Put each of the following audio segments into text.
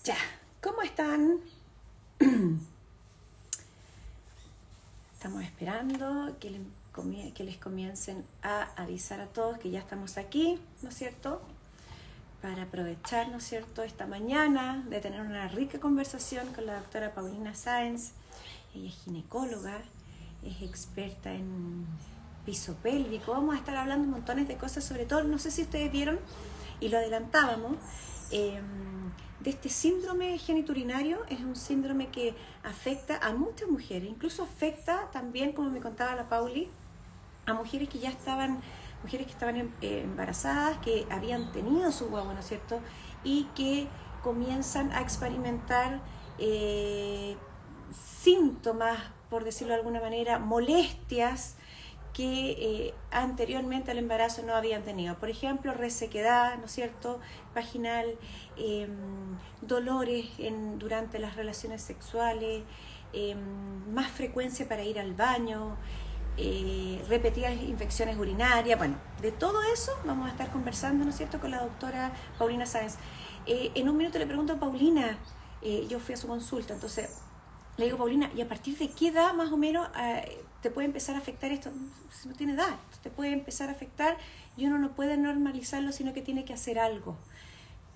Ya, ¿cómo están? Estamos esperando que les comiencen a avisar a todos que ya estamos aquí, ¿no es cierto? Para aprovechar, ¿no es cierto?, esta mañana de tener una rica conversación con la doctora Paulina Sáenz. Ella es ginecóloga, es experta en piso pélvico. Vamos a estar hablando montones de cosas, sobre todo, no sé si ustedes vieron, y lo adelantábamos, de este síndrome genitourinario. Es un síndrome que afecta a muchas mujeres, incluso afecta también, como me contaba la Pauli, a mujeres que ya estaban, embarazadas, que habían tenido su guagua, ¿no es cierto?, y que comienzan a experimentar síntomas, por decirlo de alguna manera, molestias que anteriormente al embarazo no habían tenido. Por ejemplo, resequedad, ¿no es cierto?, vaginal, dolores durante las relaciones sexuales, más frecuencia para ir al baño, repetidas infecciones urinarias. Bueno, de todo eso vamos a estar conversando, ¿no es cierto?, con la doctora Paulina Sáenz. En un minuto le pregunto a Paulina, yo fui a su consulta, entonces le digo: Paulina, ¿y a partir de qué edad más o menos te puede empezar a afectar esto? Si no tiene edad, te puede empezar a afectar y uno no puede normalizarlo, sino que tiene que hacer algo.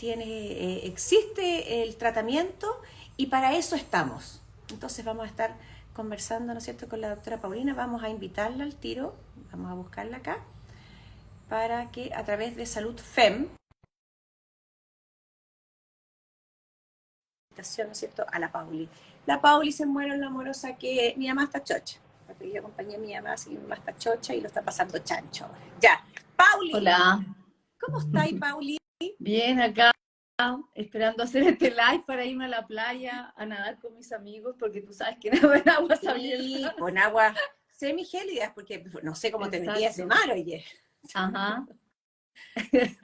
Existe el tratamiento y para eso estamos. Entonces vamos a estar conversando, ¿no es cierto?, con la doctora Paulina. Vamos a invitarla al tiro, vamos a buscarla acá, para que a través de Salud FEM, ¿no es cierto?, a la Pauli. La Pauli se muere en la amorosa que mi mamá está chocha. Porque yo acompañé a mi mamá, así que mi mamá está chocha y lo está pasando chancho. Ya, Pauli. Hola. ¿Cómo estáis, Pauli? Bien, acá esperando hacer este live para irme a la playa a nadar con mis amigos, porque tú sabes que no en aguas Sí, abiertas. con agua semigélidas, porque no sé cómo te metías de mar, oye. Ajá. Oye,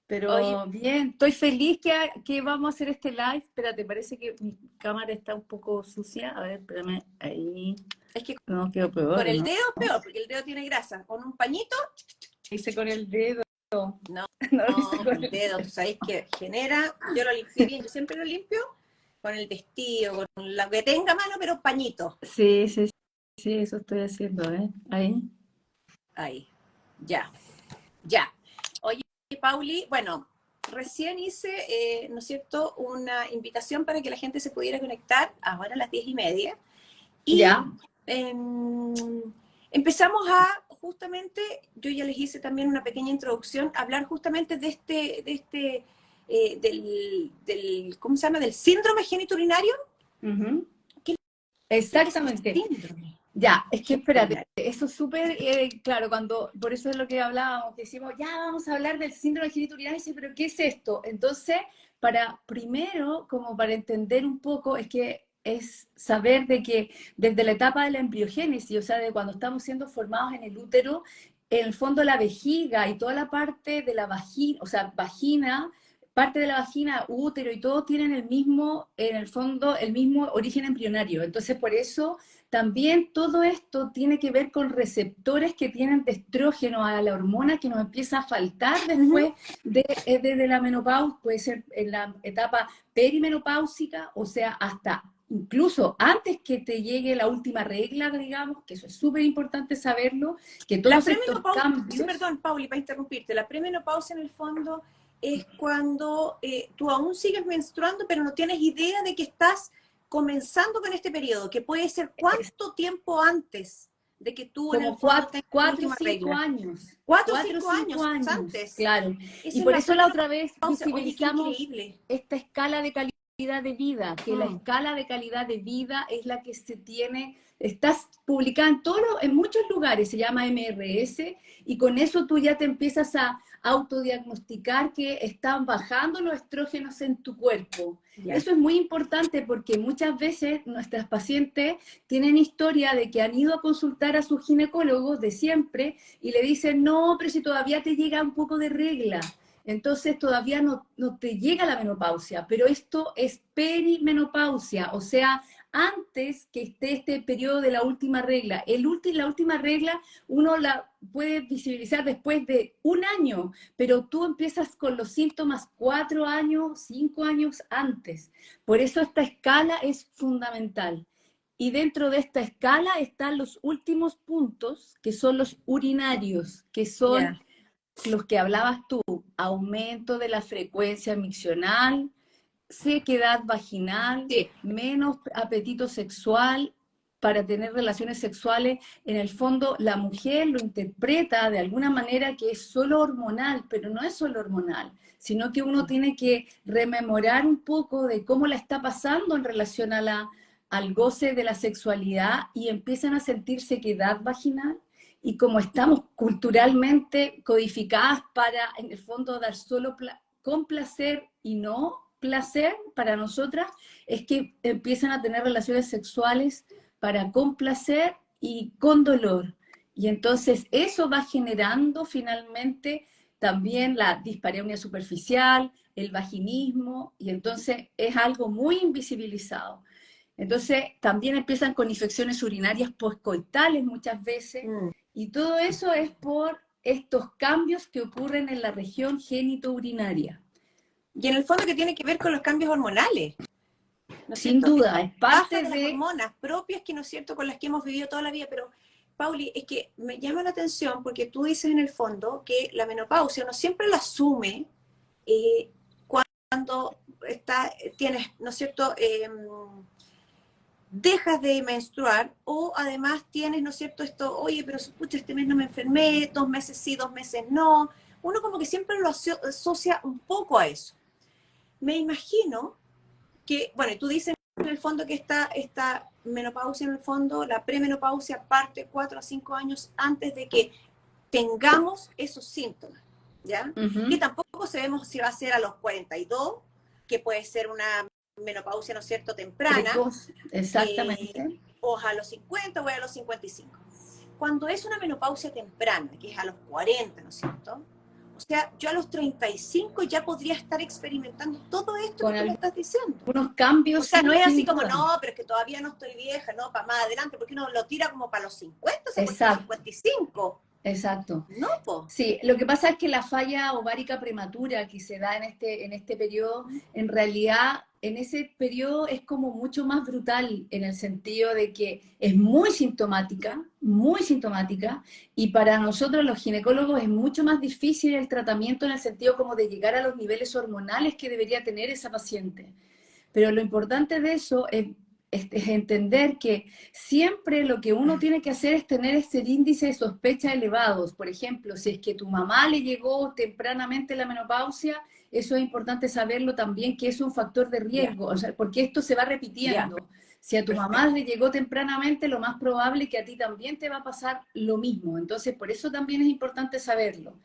Pero bien, estoy feliz que vamos a hacer este live. Espérate, parece que mi cámara está un poco sucia. A ver, espérame, ahí. es que No, quedó con peor, el ¿no? dedo es peor, porque el dedo tiene grasa. Con un pañito, Hice con el dedo. no, No lo hice con con el el dedo, dedo. tú sabes que genera, yo lo limpié bien, yo siempre lo limpio con el vestido, con lo que tenga a mano, pero pañito. Sí, sí, sí, eso estoy haciendo, ¿eh? Ahí. Ahí, ya, ya. Oye, Pauli, bueno, recién hice, ¿no es cierto?, una invitación para que la gente se pudiera conectar ahora a las 10:30. Y Ya. eh, empezamos a, justamente, yo ya les hice también una pequeña introducción, a hablar justamente ¿cómo se llama?, del síndrome genitourinario. Ujú. ¿Qué es el Exactamente. síndrome Ya, es que espérate, genitourinario? eso es súper claro, por eso es lo que hablábamos, que decimos, ya vamos a hablar del síndrome genitourinario, y dice, pero ¿qué es esto? Entonces, primero, como para entender un poco, es que es saber de que desde la etapa de la embriogénesis, o sea, de cuando estamos siendo formados en el útero, en el fondo la vejiga y toda la parte de la vagina, o sea, vagina, parte de la vagina, útero y todo tienen el mismo, en el fondo, el mismo origen embrionario. Entonces, por eso también todo esto tiene que ver con receptores que tienen de estrógeno a la hormona que nos empieza a faltar después de la menopausia, puede ser en la etapa perimenopáusica, o sea, hasta incluso antes que te llegue la última regla, digamos, que eso es súper importante saberlo, que La todos estos premenopausia, sí, cambios. perdón, Pauli, para interrumpirte, la premenopausia en el fondo es cuando tú aún sigues menstruando, pero no tienes idea de que estás comenzando con este periodo, que puede ser cuánto tiempo antes de que tú en el Como fondo tengas tu cuatro o última cinco regla. años, 4 o 5 años antes. claro. Y Esa es por la eso la otra vez premenopausia. Oye, qué visibilizamos increíble. esta escala de calidad de vida, que la Mm. escala de calidad de vida es la que se tiene, estás publicada en muchos lugares, se llama MRS, y con eso tú ya te empiezas a autodiagnosticar que están bajando los estrógenos en tu cuerpo. Ya. Eso es muy importante porque muchas veces nuestras pacientes tienen historia de que han ido a consultar a sus ginecólogos de siempre y le dicen, no, pero si todavía te llega un poco de regla, entonces todavía no te llega la menopausia, pero esto es perimenopausia, o sea, antes que esté este periodo de la última regla. La última regla uno la puede visibilizar después de un año, pero tú empiezas con los síntomas 4 años, 5 años antes. Por eso esta escala es fundamental. Y dentro de esta escala están los últimos puntos, que son los urinarios, que son los que hablabas tú: aumento de la frecuencia miccional, sequedad vaginal, Sí. menos apetito sexual para tener relaciones sexuales. En el fondo, la mujer lo interpreta de alguna manera que es solo hormonal, pero no es solo hormonal, sino que uno tiene que rememorar un poco de cómo la está pasando en relación a al goce de la sexualidad, y empiezan a sentir sequedad vaginal. Y como estamos culturalmente codificadas para, en el fondo, dar solo con placer y no placer para nosotras, es que empiezan a tener relaciones sexuales para complacer y con dolor. Y entonces eso va generando finalmente también la dispareunia superficial, el vaginismo, y entonces es algo muy invisibilizado. Entonces también empiezan con infecciones urinarias postcoitales muchas veces, y todo eso es por estos cambios que ocurren en la región genitourinaria. Y en el fondo que tiene que ver con los cambios hormonales, ¿no es Sin cierto? Que duda, es baja parte de las de... hormonas propias, que no es cierto, con las que hemos vivido toda la vida. Pero, Pauli, es que me llama la atención porque tú dices en el fondo que la menopausia uno siempre la asume cuando tienes, ¿no es cierto?, dejas de menstruar, o además tienes, ¿no es cierto?, esto: oye, pero pucha, este mes no me enfermé, 2 meses sí, 2 meses no. Uno como que siempre lo asocia un poco a eso. Me imagino que, bueno, tú dices en el fondo que esta menopausia, en el fondo, la premenopausia, parte 4 a 5 años antes de que tengamos esos síntomas, ¿ya? Que tampoco sabemos si va a ser a los 42, que puede ser una menopausia, ¿no es cierto?, temprana, Precoz, exactamente. o a los 50 o a los 55. Cuando es una menopausia temprana, que es a los 40, ¿no es cierto? O sea, yo a los 35 ya podría estar experimentando todo esto Con que tú me estás diciendo. algunos O cambios, sea, no sí, es así sin como: duda. no, pero es que todavía no estoy vieja, no, para más adelante, porque uno lo tira como para los 50, esa cuestión, Exacto, 55. exacto. No, po. Sí, lo que pasa es que la falla ovárica prematura que se da en este periodo, en realidad en ese periodo es como mucho más brutal, en el sentido de que es muy sintomática, y para nosotros los ginecólogos es mucho más difícil el tratamiento, en el sentido como de llegar a los niveles hormonales que debería tener esa paciente. Pero lo importante de eso es entender que siempre lo que uno tiene que hacer es tener ese índice de sospecha elevados. Por ejemplo, si es que tu mamá le llegó tempranamente la menopausia, eso es importante saberlo también, que es un factor de Ya, riesgo, o sea, porque esto se va ya, repitiendo. Si a tu mamá perfecto. le llegó tempranamente, lo más probable es que a ti también te va a pasar lo mismo. Entonces, por eso también es importante saberlo.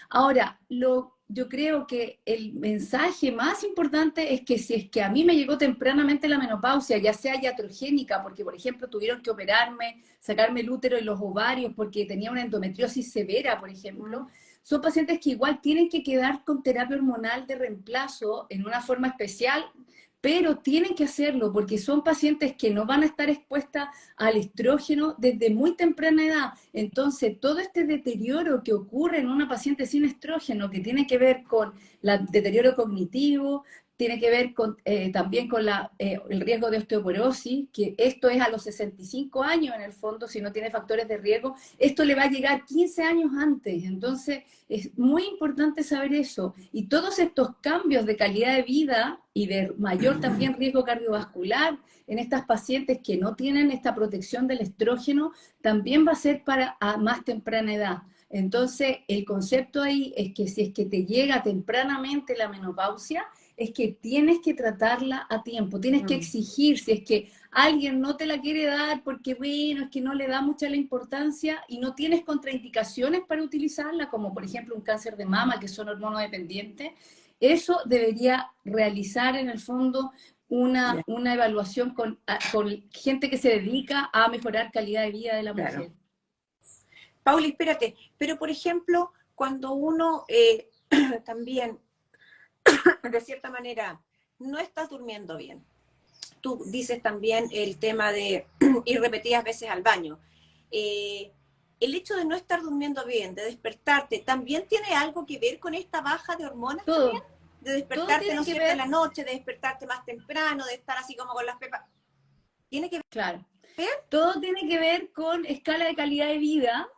Ahora, yo creo que el mensaje más importante es que si es que a mí me llegó tempranamente la menopausia, ya sea iatrogénica, porque por ejemplo tuvieron que operarme, sacarme el útero y los ovarios porque tenía una endometriosis severa, por ejemplo, son pacientes que igual tienen que quedar con terapia hormonal de reemplazo en una forma especial, pero tienen que hacerlo porque son pacientes que no van a estar expuestas al estrógeno desde muy temprana edad. Entonces, todo este deterioro que ocurre en una paciente sin estrógeno, que tiene que ver con el deterioro cognitivo, tiene que ver también con el riesgo de osteoporosis, que esto es a los 65 años en el fondo, si no tiene factores de riesgo, esto le va a llegar 15 años antes. Entonces, es muy importante saber eso. Y todos estos cambios de calidad de vida y de mayor también riesgo cardiovascular en estas pacientes que no tienen esta protección del estrógeno, también va a ser para a más temprana edad. Entonces, el concepto ahí es que si es que te llega tempranamente la menopausia, es que tienes que tratarla a tiempo, tienes que exigir. Si es que alguien no te la quiere dar porque, bueno, es que no le da mucha la importancia y no tienes contraindicaciones para utilizarla, como por ejemplo un cáncer de mama, que son hormonodependientes, eso debería realizar en el fondo Ya, una evaluación con gente que se dedica a mejorar calidad de vida de la claro. mujer. Pauli, espérate, pero por ejemplo, cuando uno también, de cierta manera, no estás durmiendo bien, tú dices también el tema de ir repetidas veces al baño. El hecho de no estar durmiendo bien, de despertarte, ¿también tiene algo que ver con esta baja de hormonas también? Todo, De todo despertarte, ¿no tiene es que cierto?, en ver, la noche, de despertarte más temprano, de estar así como con las pepas. ¿Tiene que claro. ver? Todo tiene que ver con escala de calidad de vida,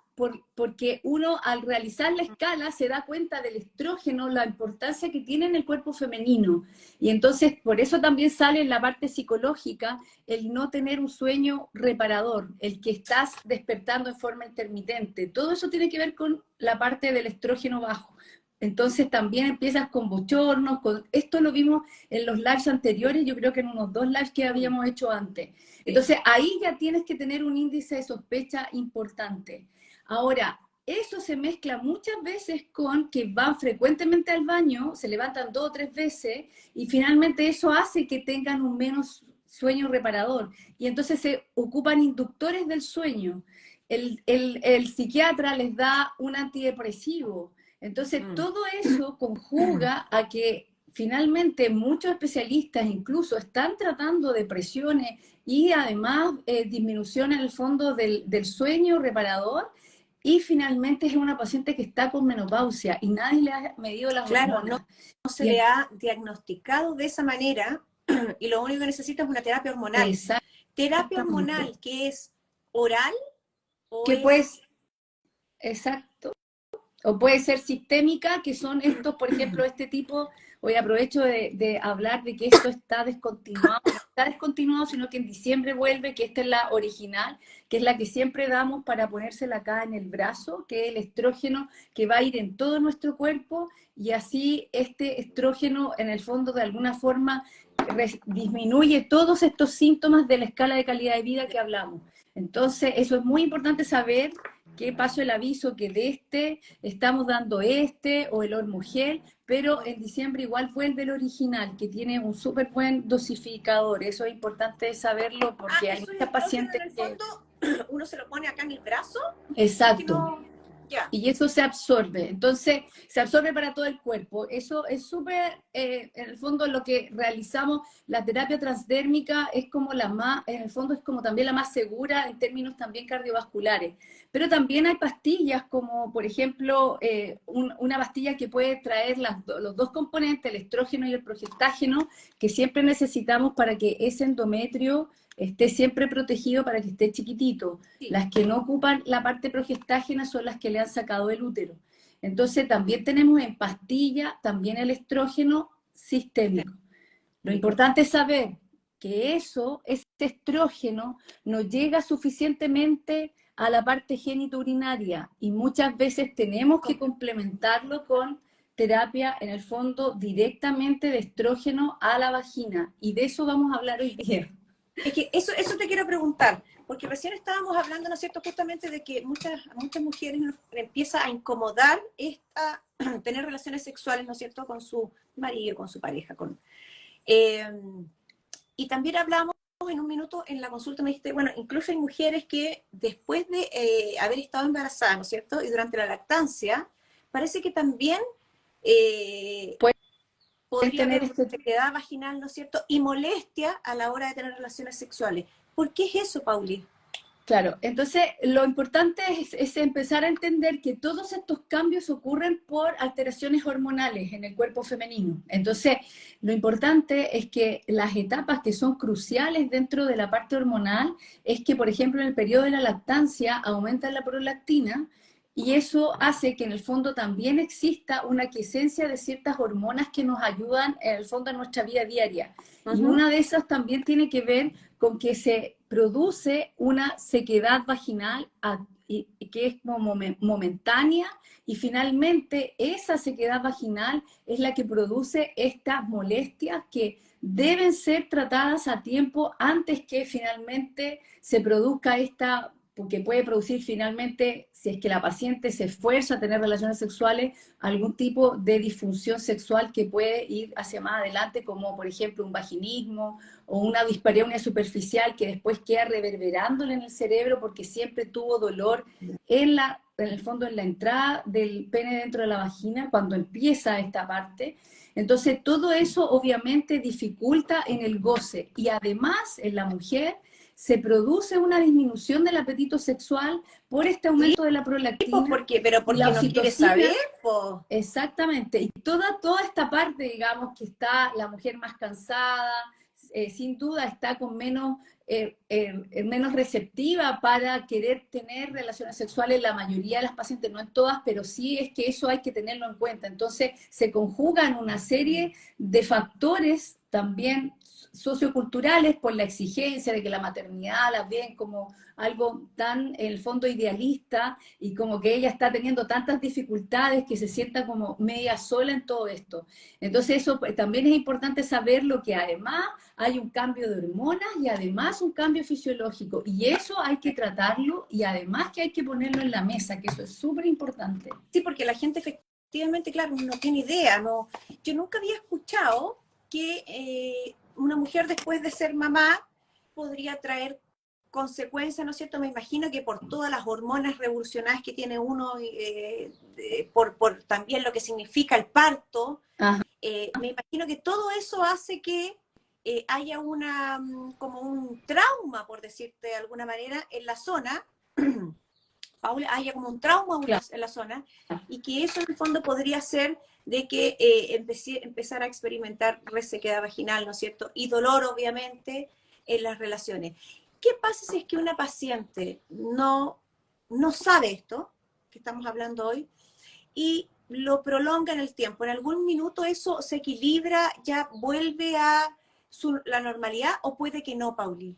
porque uno al realizar la escala se da cuenta del estrógeno, la importancia que tiene en el cuerpo femenino. Y entonces por eso también sale en la parte psicológica el no tener un sueño reparador, el que estás despertando en forma intermitente. Todo eso tiene que ver con la parte del estrógeno bajo. Entonces también empiezas con bochornos, esto lo vimos en los lives anteriores, yo creo que en unos 2 lives que habíamos hecho antes. Sí. Entonces ahí ya tienes que tener un índice de sospecha importante. Ahora, eso se mezcla muchas veces con que van frecuentemente al baño, se levantan 2 o 3 veces y finalmente eso hace que tengan un menos sueño reparador. Y entonces se ocupan inductores del sueño. El psiquiatra les da un antidepresivo. Entonces todo eso conjuga a que finalmente muchos especialistas incluso están tratando depresiones y además disminución en el fondo del sueño reparador, y finalmente es una paciente que está con menopausia y nadie le ha medido las Claro, no, hormonas. no se Y le ha diagnosticado de esa manera y lo único que necesita es una terapia hormonal. Terapia exactamente. hormonal que es oral o Que es... pues, exacto. O puede ser sistémica, que son estos, por ejemplo, este tipo, hoy aprovecho de hablar de que esto está descontinuado, no está descontinuado, sino que en diciembre vuelve, que esta es la original, que es la que siempre damos para ponérsela acá en el brazo, que es el estrógeno que va a ir en todo nuestro cuerpo, y así este estrógeno, en el fondo, de alguna forma, disminuye todos estos síntomas de la escala de calidad de vida que hablamos. Entonces, eso es muy importante saber, que paso el aviso que de este estamos dando este o el Hormogel, pero en diciembre igual vuelve el original, que tiene un súper buen dosificador. Eso es importante saberlo Ah, porque hay eso es muchas estrógeno en pacientes el que... fondo, uno se lo pone acá en el brazo, porque Exacto. no... Ya. Y eso se absorbe. Entonces, se absorbe para todo el cuerpo. Eso es súper, en el fondo, lo que realizamos, la terapia transdérmica es como la más, en el fondo es como también la más segura en términos también cardiovasculares. Pero también hay pastillas como, por ejemplo, una pastilla que puede traer los dos componentes, el estrógeno y el progestágeno, que siempre necesitamos para que ese endometrio esté siempre protegido, para que esté chiquitito. Sí. Las que no ocupan la parte progestágena son las que le han sacado el útero. Entonces también tenemos en pastilla también el estrógeno sistémico. Lo importante es saber que ese estrógeno no llega suficientemente a la parte genitourinaria y muchas veces tenemos que complementarlo con terapia, en el fondo, directamente de estrógeno a la vagina. Y de eso vamos a hablar hoy día. Es que eso te quiero preguntar, porque recién estábamos hablando, ¿no es cierto?, justamente de que muchas mujeres nos empieza a incomodar tener relaciones sexuales, ¿no es cierto?, con su marido, con su pareja. Eh, y también hablamos en un minuto en la consulta, me dijiste, bueno, incluso hay mujeres que después de haber estado embarazadas, ¿no es cierto?, y durante la lactancia, parece que también Pueden podría tener haber este sequedad vaginal, ¿no es cierto?, y molestia a la hora de tener relaciones sexuales. ¿Por qué es eso, Pauli? Claro, entonces lo importante es empezar a entender que todos estos cambios ocurren por alteraciones hormonales en el cuerpo femenino. Entonces, lo importante es que las etapas que son cruciales dentro de la parte hormonal es que, por ejemplo, en el periodo de la lactancia aumenta la prolactina y eso hace que en el fondo también exista una quiescencia de ciertas hormonas que nos ayudan en el fondo en nuestra vida diaria. Y una de esas también tiene que ver con que se produce una sequedad vaginal que es como momentánea, y finalmente esa sequedad vaginal es la que produce estas molestias que deben ser tratadas a tiempo antes que finalmente se produzca esta, porque puede producir finalmente, si es que la paciente se esfuerza a tener relaciones sexuales, algún tipo de disfunción sexual que puede ir hacia más adelante, como por ejemplo un vaginismo o una dispareunia superficial que después queda reverberándole en el cerebro porque siempre tuvo dolor en la en el fondo en la entrada del pene dentro de la vagina, cuando empieza esta parte. Entonces todo eso obviamente dificulta en el goce y además en la mujer se produce una disminución del apetito sexual por este Sí, aumento de la pues prolactina pero y la porque no quiere oxitocina. saber, pues. Exactamente, y toda esta parte, digamos, que está la mujer más cansada, sin duda está con menos receptiva para querer tener relaciones sexuales, la mayoría de las pacientes, no en todas, pero sí es que eso hay que tenerlo en cuenta. Entonces se conjugan una serie de factores también socioculturales por la exigencia de que la maternidad la ven como algo tan, en el fondo, idealista y como que ella está teniendo tantas dificultades que se sienta como media sola en todo esto. Entonces eso también es importante saber lo que además hay un cambio de hormonas y además un cambio fisiológico y eso hay que tratarlo y además que hay que ponerlo en la mesa, que eso es súper importante. Sí, porque la gente efectivamente, claro, no tiene idea, no. Yo nunca había escuchado que una mujer después de ser mamá podría traer consecuencias, ¿no es cierto? Me imagino que por todas las hormonas revolucionarias que tiene uno, por también lo que significa el parto, Ajá. me imagino que todo eso hace que haya como un trauma, por decirte de alguna manera, en la zona, Paula, haya como un trauma Claro. en la zona, y que eso en el fondo podría ser de que empezar a experimentar resequedad vaginal, ¿no es cierto? Y dolor, obviamente, en las relaciones. ¿Qué pasa si es que una paciente no sabe esto que estamos hablando hoy y lo prolonga en el tiempo? ¿En algún minuto eso se equilibra, ya vuelve a la normalidad o puede que no, Pauli?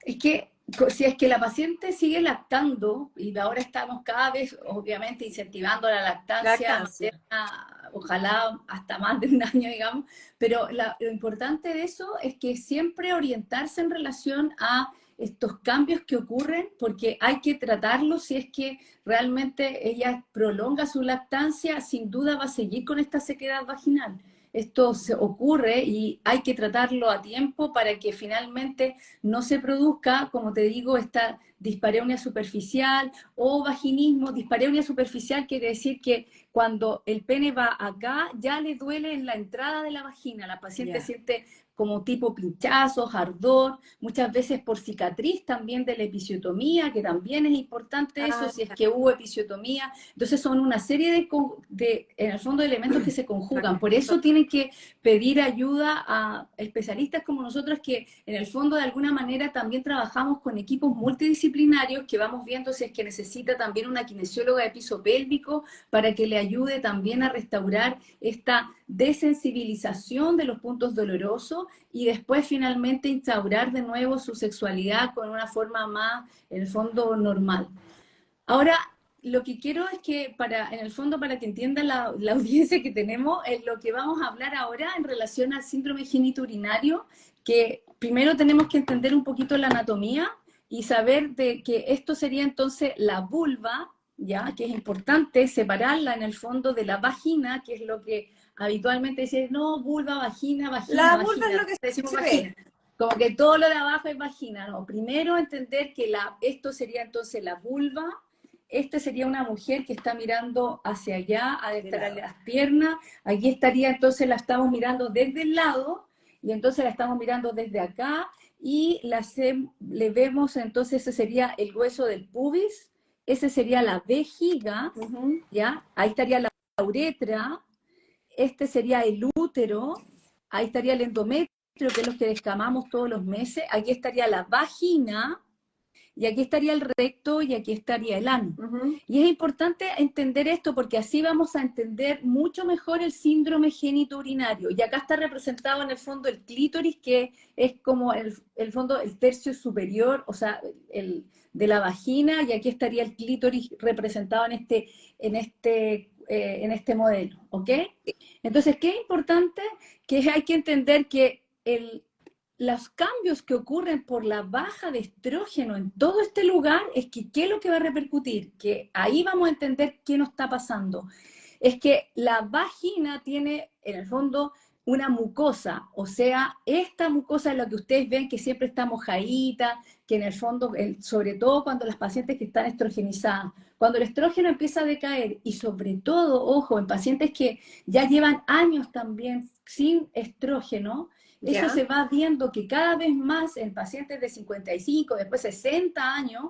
Es que si es que la paciente sigue lactando, y ahora estamos cada vez, obviamente, incentivando la lactancia Lactancia. materna, ojalá hasta más de un año, digamos, pero lo importante de eso es que siempre orientarse en relación a estos cambios que ocurren, porque hay que tratarlos. Si es que realmente ella prolonga su lactancia, sin duda va a seguir con esta sequedad vaginal. Esto se ocurre y hay que tratarlo a tiempo para que finalmente no se produzca, como te digo, esta dispareunia superficial o vaginismo. Dispareunia superficial quiere decir que cuando el pene va acá, ya le duele en la entrada de la vagina. La paciente Ya. siente como tipo pinchazos, ardor, muchas veces por cicatriz también de la episiotomía, que también es importante eso, Ah, si es que hubo episiotomía. Entonces son una serie en el fondo, de elementos que se conjugan. Por eso tienen que pedir ayuda a especialistas como nosotros, que en el fondo de alguna manera también trabajamos con equipos multidisciplinarios, que vamos viendo si es que necesita también una kinesióloga de piso pélvico para que le ayude también a restaurar esta desensibilización de los puntos dolorosos y después finalmente instaurar de nuevo su sexualidad con una forma más, en el fondo, normal. Ahora, lo que quiero es que, en el fondo, para que entienda la audiencia que tenemos, es lo que vamos a hablar ahora en relación al síndrome genitourinario, que primero tenemos que entender un poquito la anatomía y saber de que esto sería entonces la vulva, ya, que es importante separarla en el fondo de la vagina, que es lo que habitualmente dice, no, vulva, vagina, vagina, la vulva es vagina, lo que decimos se vagina. ve. Como que todo lo de abajo es vagina, no. Primero entender que esto sería entonces la vulva. Este sería una mujer que está mirando hacia allá, a De estar lado. las piernas. Aquí estaría, entonces la estamos mirando desde el lado, y entonces la estamos mirando desde acá, y le vemos, entonces ese sería el hueso del pubis, ese sería la vejiga, Ujú. ¿ya? Ahí estaría la uretra, este sería el útero, ahí estaría el endometrio, que es lo que descamamos todos los meses, aquí estaría la vagina, y aquí estaría el recto y aquí estaría el ano. Uh-huh. Y es importante entender esto porque así vamos a entender mucho mejor el síndrome genitourinario. Y acá está representado en el fondo el clítoris, que es como el fondo, el tercio superior, o sea, de la vagina, y aquí estaría el clítoris representado en este modelo, ¿ok? Entonces, ¿qué es importante? Que hay que entender que los cambios que ocurren por la baja de estrógeno en todo este lugar, es que ¿qué es lo que va a repercutir? Que ahí vamos a entender qué nos está pasando. Es que la vagina tiene, en el fondo, una mucosa, o sea, esta mucosa es lo que ustedes ven que siempre está mojadita, que en el fondo, sobre todo cuando las pacientes que están estrogenizadas, cuando el estrógeno empieza a decaer, y sobre todo, ojo, en pacientes que ya llevan años también sin estrógeno, eso ¿Ya? se va viendo que cada vez más en pacientes de 55, después 60 años,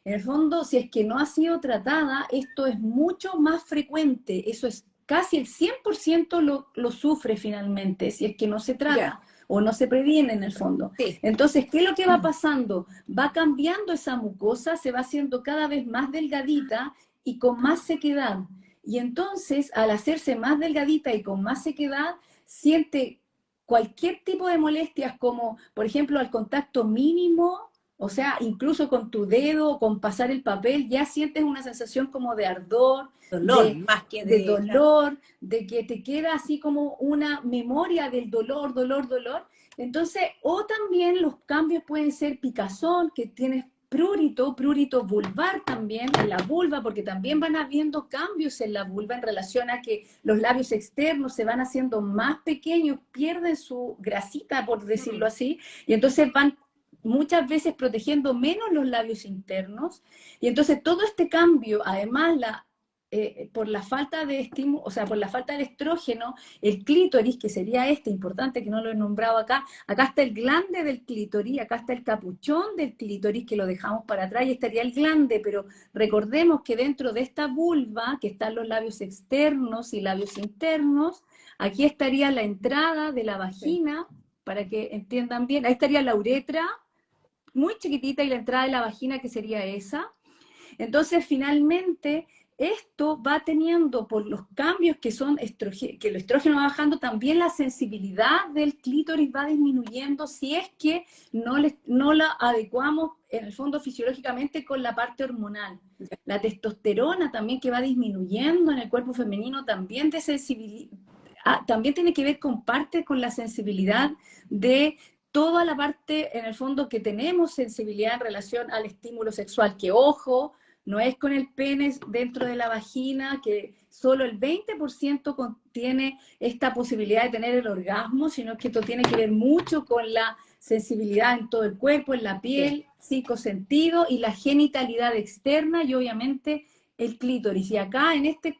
en el fondo, si es que no ha sido tratada, esto es mucho más frecuente. Eso es casi el 100% lo sufre finalmente, si es que no se Ya, trata o no se previene en el fondo. sí. Entonces, ¿qué es lo que va pasando? Va cambiando esa mucosa, se va haciendo cada vez más delgadita y con más sequedad. Y entonces, al hacerse más delgadita y con más sequedad, siente cualquier tipo de molestias como, por ejemplo, al contacto mínimo, o sea, incluso con tu dedo o con pasar el papel, ya sientes una sensación como de ardor, Dolor, más que de de... Claro. dolor, de que te queda así como una memoria del dolor, dolor, dolor. Entonces, o también los cambios pueden ser picazón, que tienes prurito, prurito vulvar también, en la vulva, porque también van habiendo cambios en la vulva en relación a que los labios externos se van haciendo más pequeños, pierden su grasita, por decirlo así, y entonces van muchas veces protegiendo menos los labios internos, y entonces todo este cambio, además por la falta de estímulo, o sea, por la falta de estrógeno, el clítoris, que sería este, importante que no lo he nombrado acá está el glande del clítoris, acá está el capuchón del clítoris, que lo dejamos para atrás, y estaría el glande, pero recordemos que dentro de esta vulva, que están los labios externos y labios internos, aquí estaría la entrada de la Sí. vagina, para que entiendan bien, ahí estaría la uretra, muy chiquitita, y la entrada de la vagina, que sería esa. Entonces, finalmente, esto va teniendo, por los cambios que son que el estrógeno va bajando, también la sensibilidad del clítoris va disminuyendo si es que no la adecuamos en el fondo fisiológicamente con la parte hormonal. La testosterona también, que va disminuyendo en el cuerpo femenino, también de sensibilidad. También tiene que ver con parte con la sensibilidad de toda la parte, en el fondo, que tenemos sensibilidad en relación al estímulo sexual, que ojo, no es con el pene dentro de la vagina, que solo el 20% contiene esta posibilidad de tener el orgasmo, sino que esto tiene que ver mucho con la sensibilidad en todo el cuerpo, en la Sí. piel, psicosentido y la genitalidad externa, y obviamente el clítoris. Y acá en este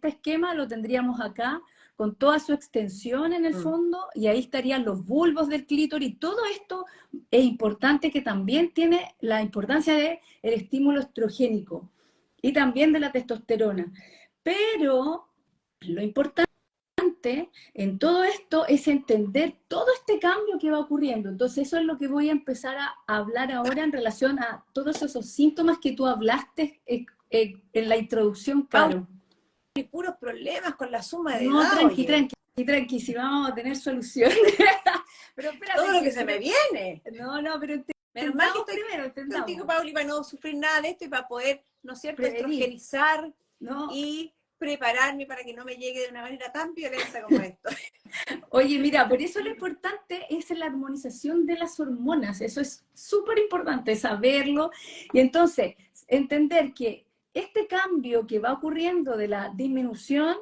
esquema lo tendríamos acá con toda su extensión en el fondo, y ahí estarían los bulbos del clítoris. Todo esto es importante, que también tiene la importancia del estímulo estrogénico y también de la testosterona. Pero lo importante en todo esto es entender todo este cambio que va ocurriendo. Entonces eso es lo que voy a empezar a hablar ahora en relación a todos esos síntomas que tú hablaste en la introducción, Pauli, Caro. hay puros problemas con la suma de No, edad, tranqui, oye. tranqui, tranqui, si vamos a tener soluciones. Pero Todo espérate, lo que se me viene. no, pero Menos mal que entendamos estoy primero, contigo, entendamos. Pauli, para no sufrir nada de esto y para poder, ¿no es cierto?, Prevenir, estrogenizar ¿no? y prepararme para que no me llegue de una manera tan violenta como esto. Oye, mira, por eso lo importante es la armonización de las hormonas. Eso es súper importante saberlo. Y entonces, entender que este cambio que va ocurriendo de la disminución,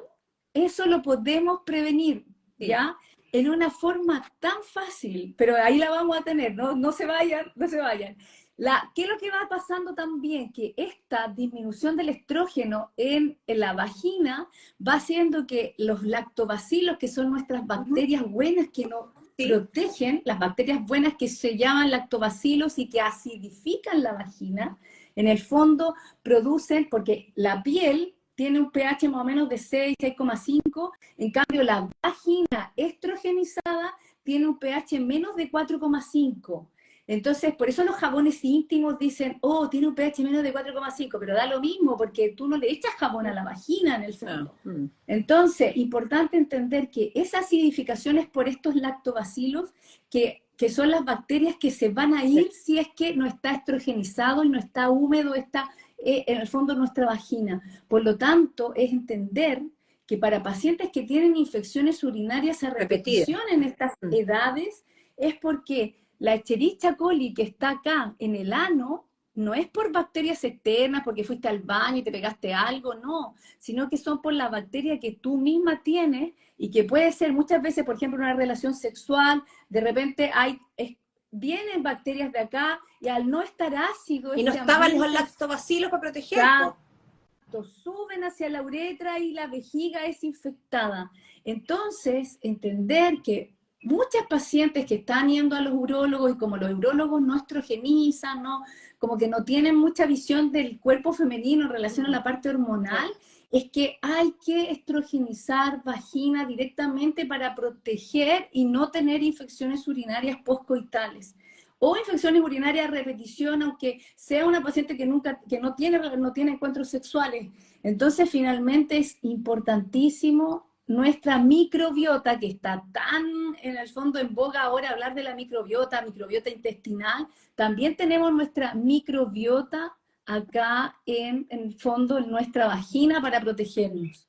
eso lo podemos prevenir, Sí. ¿ya? En una forma tan fácil, pero ahí la vamos a tener, no, no se vayan, no se vayan. ¿Qué es lo que va pasando también? Que esta disminución del estrógeno en la vagina va haciendo que los lactobacilos, que son nuestras bacterias buenas que nos Sí. protegen, las bacterias buenas que se llaman lactobacilos y que acidifican la vagina, en el fondo producen, porque la piel tiene un pH más o menos de 6, 6,5, en cambio la vagina estrogenizada tiene un pH menos de 4,5. Entonces, por eso los jabones íntimos dicen, oh, tiene un pH menos de 4,5, pero da lo mismo porque tú no le echas jabón a la vagina en el Ah, fondo. Entonces, importante entender que esa acidificación es por estos lactobacilos, que son las bacterias que se van a ir si es que no está estrogenizado y no está húmedo, está en el fondo nuestra vagina. Por lo tanto, es entender que para pacientes que tienen infecciones urinarias a repetida. repetición en estas edades, es porque la Escherichia coli que está acá en el ano no es por bacterias externas, porque fuiste al baño y te pegaste algo, no, sino que son por la bacteria que tú misma tienes y que puede ser muchas veces, por ejemplo, una relación sexual, de repente vienen bacterias de acá y al no estar ácido Y no este estaban los ambiente, lactobacilos para proteger, pues. suben hacia la uretra y la vejiga es infectada. Entonces, entender que muchas pacientes que están yendo a los urólogos y como los urólogos no estrogenizan, ¿no? Como que no tienen mucha visión del cuerpo femenino en relación a la parte hormonal, es que hay que estrogenizar vagina directamente para proteger y no tener infecciones urinarias postcoitales. O infecciones urinarias a repetición, aunque sea una paciente que no tiene encuentros sexuales. Entonces, finalmente es importantísimo nuestra microbiota, que está tan en el fondo en boga ahora hablar de la microbiota intestinal. También tenemos nuestra microbiota acá en el fondo, en nuestra vagina para protegernos.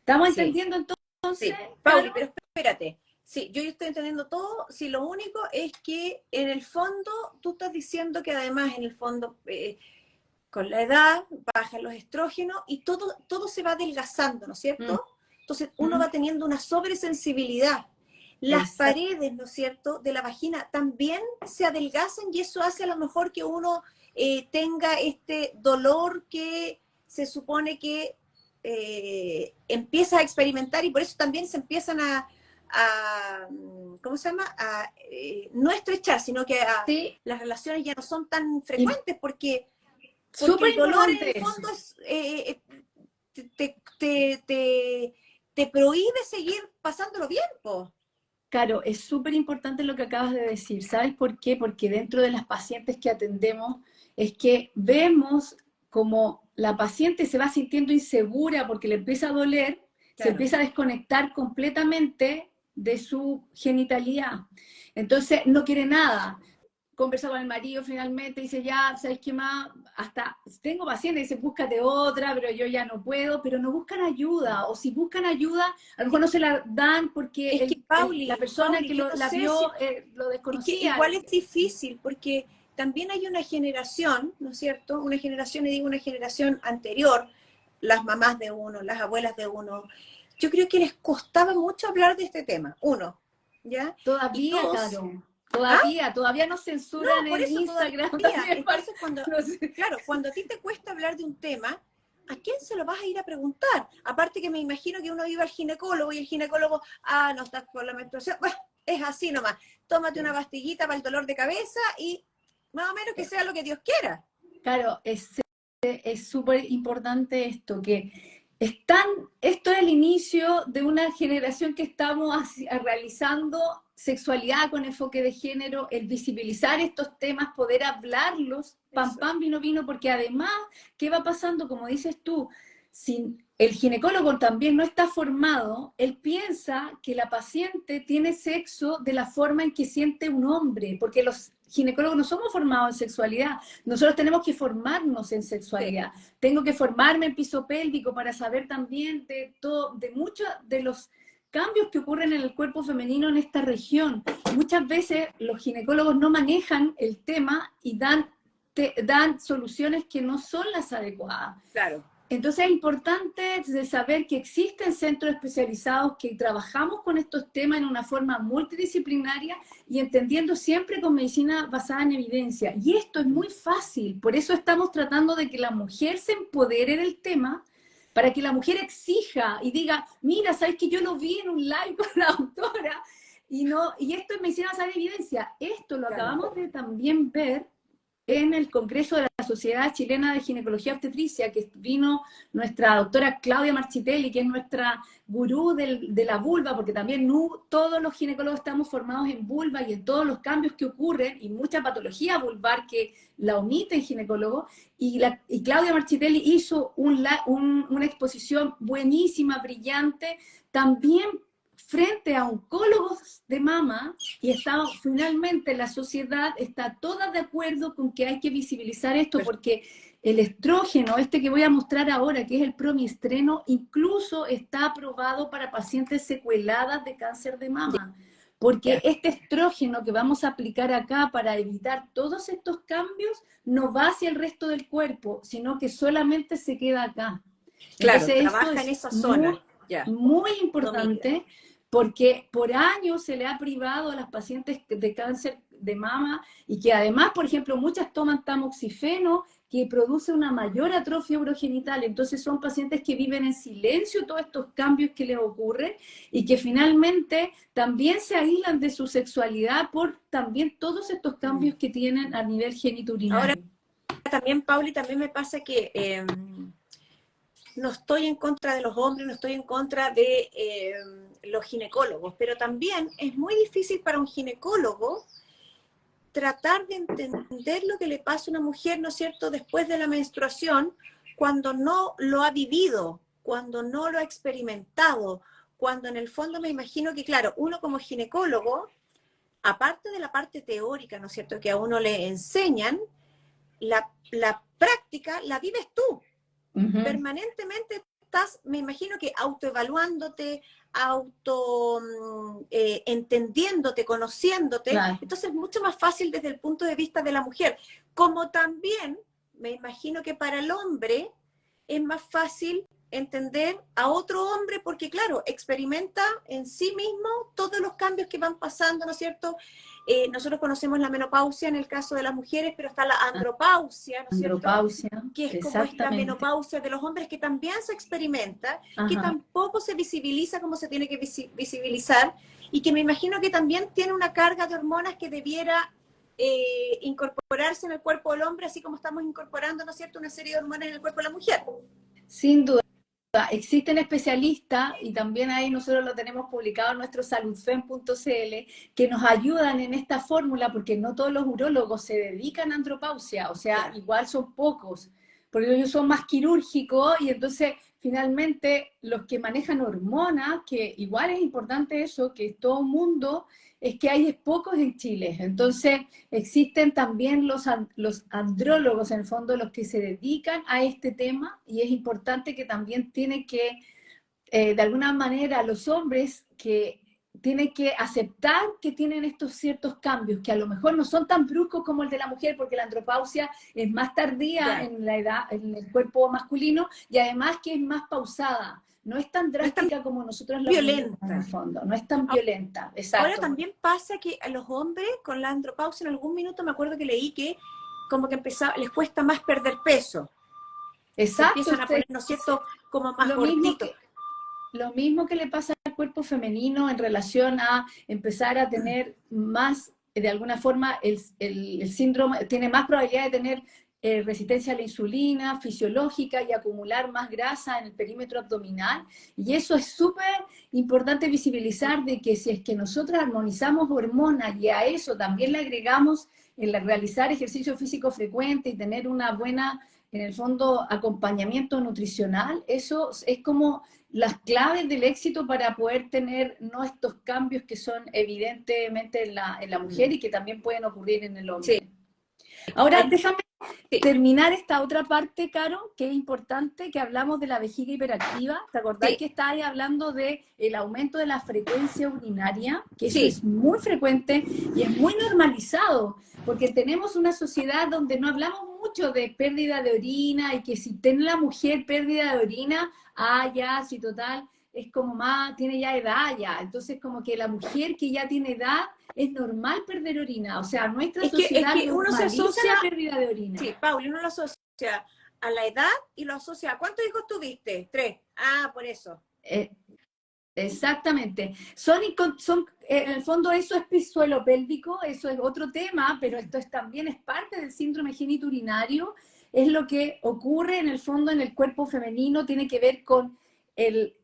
¿Estamos entendiendo entonces? Sí, Pauli, pero espérate. Sí, yo estoy entendiendo todo. Sí, lo único es que en el fondo tú estás diciendo que además en el fondo con la edad bajan los estrógenos y todo se va adelgazando, ¿no es cierto? Entonces uno va teniendo una sobresensibilidad. Las paredes, ¿no es cierto?, de la vagina también se adelgazan y eso hace a lo mejor que uno tenga este dolor que se supone que empieza a experimentar y por eso también se empiezan a ¿cómo se llama? No estrechar, sino que las relaciones ya no son tan frecuentes porque el dolor en el fondo es, te prohíbe seguir pasándolo bien, po. Claro, es súper importante lo que acabas de decir. ¿Sabes por qué? Porque dentro de las pacientes que atendemos es que vemos como la paciente se va sintiendo insegura porque le empieza a doler, se empieza a desconectar completamente de su genitalidad. Entonces no quiere nada. Conversa con el marido finalmente, dice ya, ¿sabes qué más? Hasta tengo pacientes que dicen, búscate otra, pero yo ya no puedo, pero no buscan ayuda, o si buscan ayuda, a lo mejor no se la dan porque es que, Pauli, la persona que la vio lo desconocía. Es que igual es difícil, porque también hay una generación, ¿no es cierto? Una generación, y digo una generación anterior, las mamás de uno, las abuelas de uno, yo creo que les costaba mucho hablar de este tema, uno, ¿ya? Todavía, Caro. Todavía no censuran en Instagram. Entonces, cuando a ti te cuesta hablar de un tema, ¿a quién se lo vas a ir a preguntar? Aparte que me imagino que uno iba al ginecólogo y el ginecólogo, no estás con la menstruación, bueno, es así nomás, tómate una pastillita para el dolor de cabeza y más o menos que sea lo que Dios quiera. Claro, es súper importante esto, que esto es el inicio de una generación que estamos realizando sexualidad con enfoque de género, el visibilizar estos temas, poder hablarlos, pam, pam, vino, vino, porque además, ¿qué va pasando? Como dices tú, si el ginecólogo también no está formado, él piensa que la paciente tiene sexo de la forma en que siente un hombre, porque los ginecólogos no somos formados en sexualidad, nosotros tenemos que formarnos en sexualidad. Sí. Tengo que formarme en piso pélvico para saber también de muchos de los cambios que ocurren en el cuerpo femenino en esta región. Muchas veces los ginecólogos no manejan el tema y dan soluciones que no son las adecuadas. Claro. Entonces es importante de saber que existen centros especializados que trabajamos con estos temas en una forma multidisciplinaria y entendiendo siempre con medicina basada en evidencia. Y esto es muy fácil, por eso estamos tratando de que la mujer se empodere del tema, para que la mujer exija y diga, mira, ¿sabes que yo lo vi en un live con la doctora? Y esto es medicina basada en evidencia. Esto lo acabamos de también ver en el Congreso de la Sociedad Chilena de Ginecología Obstetricia, que vino nuestra doctora Claudia Marchitelli, que es nuestra gurú de la vulva, porque también todos los ginecólogos estamos formados en vulva y en todos los cambios que ocurren, y mucha patología vulvar que la omiten ginecólogos, y Claudia Marchitelli hizo una exposición buenísima, brillante, también frente a oncólogos de mama, y finalmente la sociedad está toda de acuerdo con que hay que visibilizar esto, porque el estrógeno, que voy a mostrar ahora, que es el promiestreno, incluso está aprobado para pacientes secueladas de cáncer de mama, porque este estrógeno que vamos a aplicar acá para evitar todos estos cambios no va hacia el resto del cuerpo, sino que solamente se queda acá. Claro, entonces, trabaja en esa zona. Muy importante, porque por años se le ha privado a las pacientes de cáncer de mama y que además, por ejemplo, muchas toman tamoxifeno que produce una mayor atrofia urogenital. Entonces son pacientes que viven en silencio todos estos cambios que les ocurren y que finalmente también se aíslan de su sexualidad por también todos estos cambios que tienen a nivel genitourinario. Ahora también, Pauli, también me pasa que no estoy en contra de los hombres, no estoy en contra de los ginecólogos, pero también es muy difícil para un ginecólogo tratar de entender lo que le pasa a una mujer, ¿no es cierto?, después de la menstruación, cuando no lo ha vivido, cuando no lo ha experimentado, cuando en el fondo me imagino que, claro, uno como ginecólogo, aparte de la parte teórica, ¿no es cierto?, que a uno le enseñan, la práctica la vives tú. Permanentemente estás, me imagino que autoevaluándote, entendiéndote, conociéndote. Claro. Entonces es mucho más fácil desde el punto de vista de la mujer. Como también me imagino que para el hombre es más fácil entender a otro hombre porque, claro, experimenta en sí mismo todos los cambios que van pasando, ¿no es cierto? Nosotros conocemos la menopausia en el caso de las mujeres, pero está la andropausia, ¿no es cierto? Andropausia, Que es como esta menopausia de los hombres que también se experimenta, que tampoco se visibiliza como se tiene que visibilizar, y que me imagino que también tiene una carga de hormonas que debiera incorporarse en el cuerpo del hombre, así como estamos incorporando, ¿no es cierto?, una serie de hormonas en el cuerpo de la mujer. Sin duda. Existen especialistas, y también ahí nosotros lo tenemos publicado en nuestro saludfem.cl, que nos ayudan en esta fórmula, porque no todos los urólogos se dedican a andropausia, o sea, igual son pocos, porque ellos son más quirúrgicos, y entonces finalmente los que manejan hormonas, que igual es importante eso, que todo mundo, es que hay pocos en Chile. Entonces existen también los andrólogos, en el fondo, los que se dedican a este tema, y es importante que también tienen que, de alguna manera, los hombres que tienen que aceptar que tienen estos ciertos cambios, que a lo mejor no son tan bruscos como el de la mujer, porque la andropausia es más tardía en la edad, en el cuerpo masculino, y además que es más pausada. No es tan drástica como nosotros lo vemos en el fondo, no es tan violenta. Exacto. Ahora también pasa que a los hombres con la andropausia en algún minuto me acuerdo que leí que como que les cuesta más perder peso. Exacto. Se empiezan a poner, ¿no es cierto?, como más gorditos. Lo mismo que le pasa al cuerpo femenino en relación a empezar a tener más, de alguna forma, el síndrome, tiene más probabilidad de tener resistencia a la insulina fisiológica y acumular más grasa en el perímetro abdominal. Y eso es súper importante visibilizar, de que si es que nosotros armonizamos hormonas y a eso también le agregamos el realizar ejercicio físico frecuente y tener una buena, en el fondo, acompañamiento nutricional, eso es como las claves del éxito para poder tener no estos cambios que son evidentemente en la mujer y que también pueden ocurrir en el hombre. Sí. Ahora, déjame terminar esta otra parte, Caro, que es importante, que hablamos de la vejiga hiperactiva. ¿Te acordás que estabas hablando del aumento de la frecuencia urinaria? Que eso es muy frecuente y es muy normalizado, porque tenemos una sociedad donde no hablamos mucho de pérdida de orina, y que si tiene la mujer pérdida de orina, ya, sí, total, es como más, tiene ya edad ya. Entonces, como que la mujer que ya tiene edad, es normal perder orina. O sea, nuestra sociedad uno se asocia la pérdida de orina. Sí, Pauli, uno lo asocia a la edad y lo asocia a ¿cuántos hijos tuviste? 3. Por eso. Exactamente. Son en el fondo, eso es suelo pélvico, eso es otro tema, pero esto también es parte del síndrome genitourinario. Es lo que ocurre en el fondo en el cuerpo femenino, tiene que ver con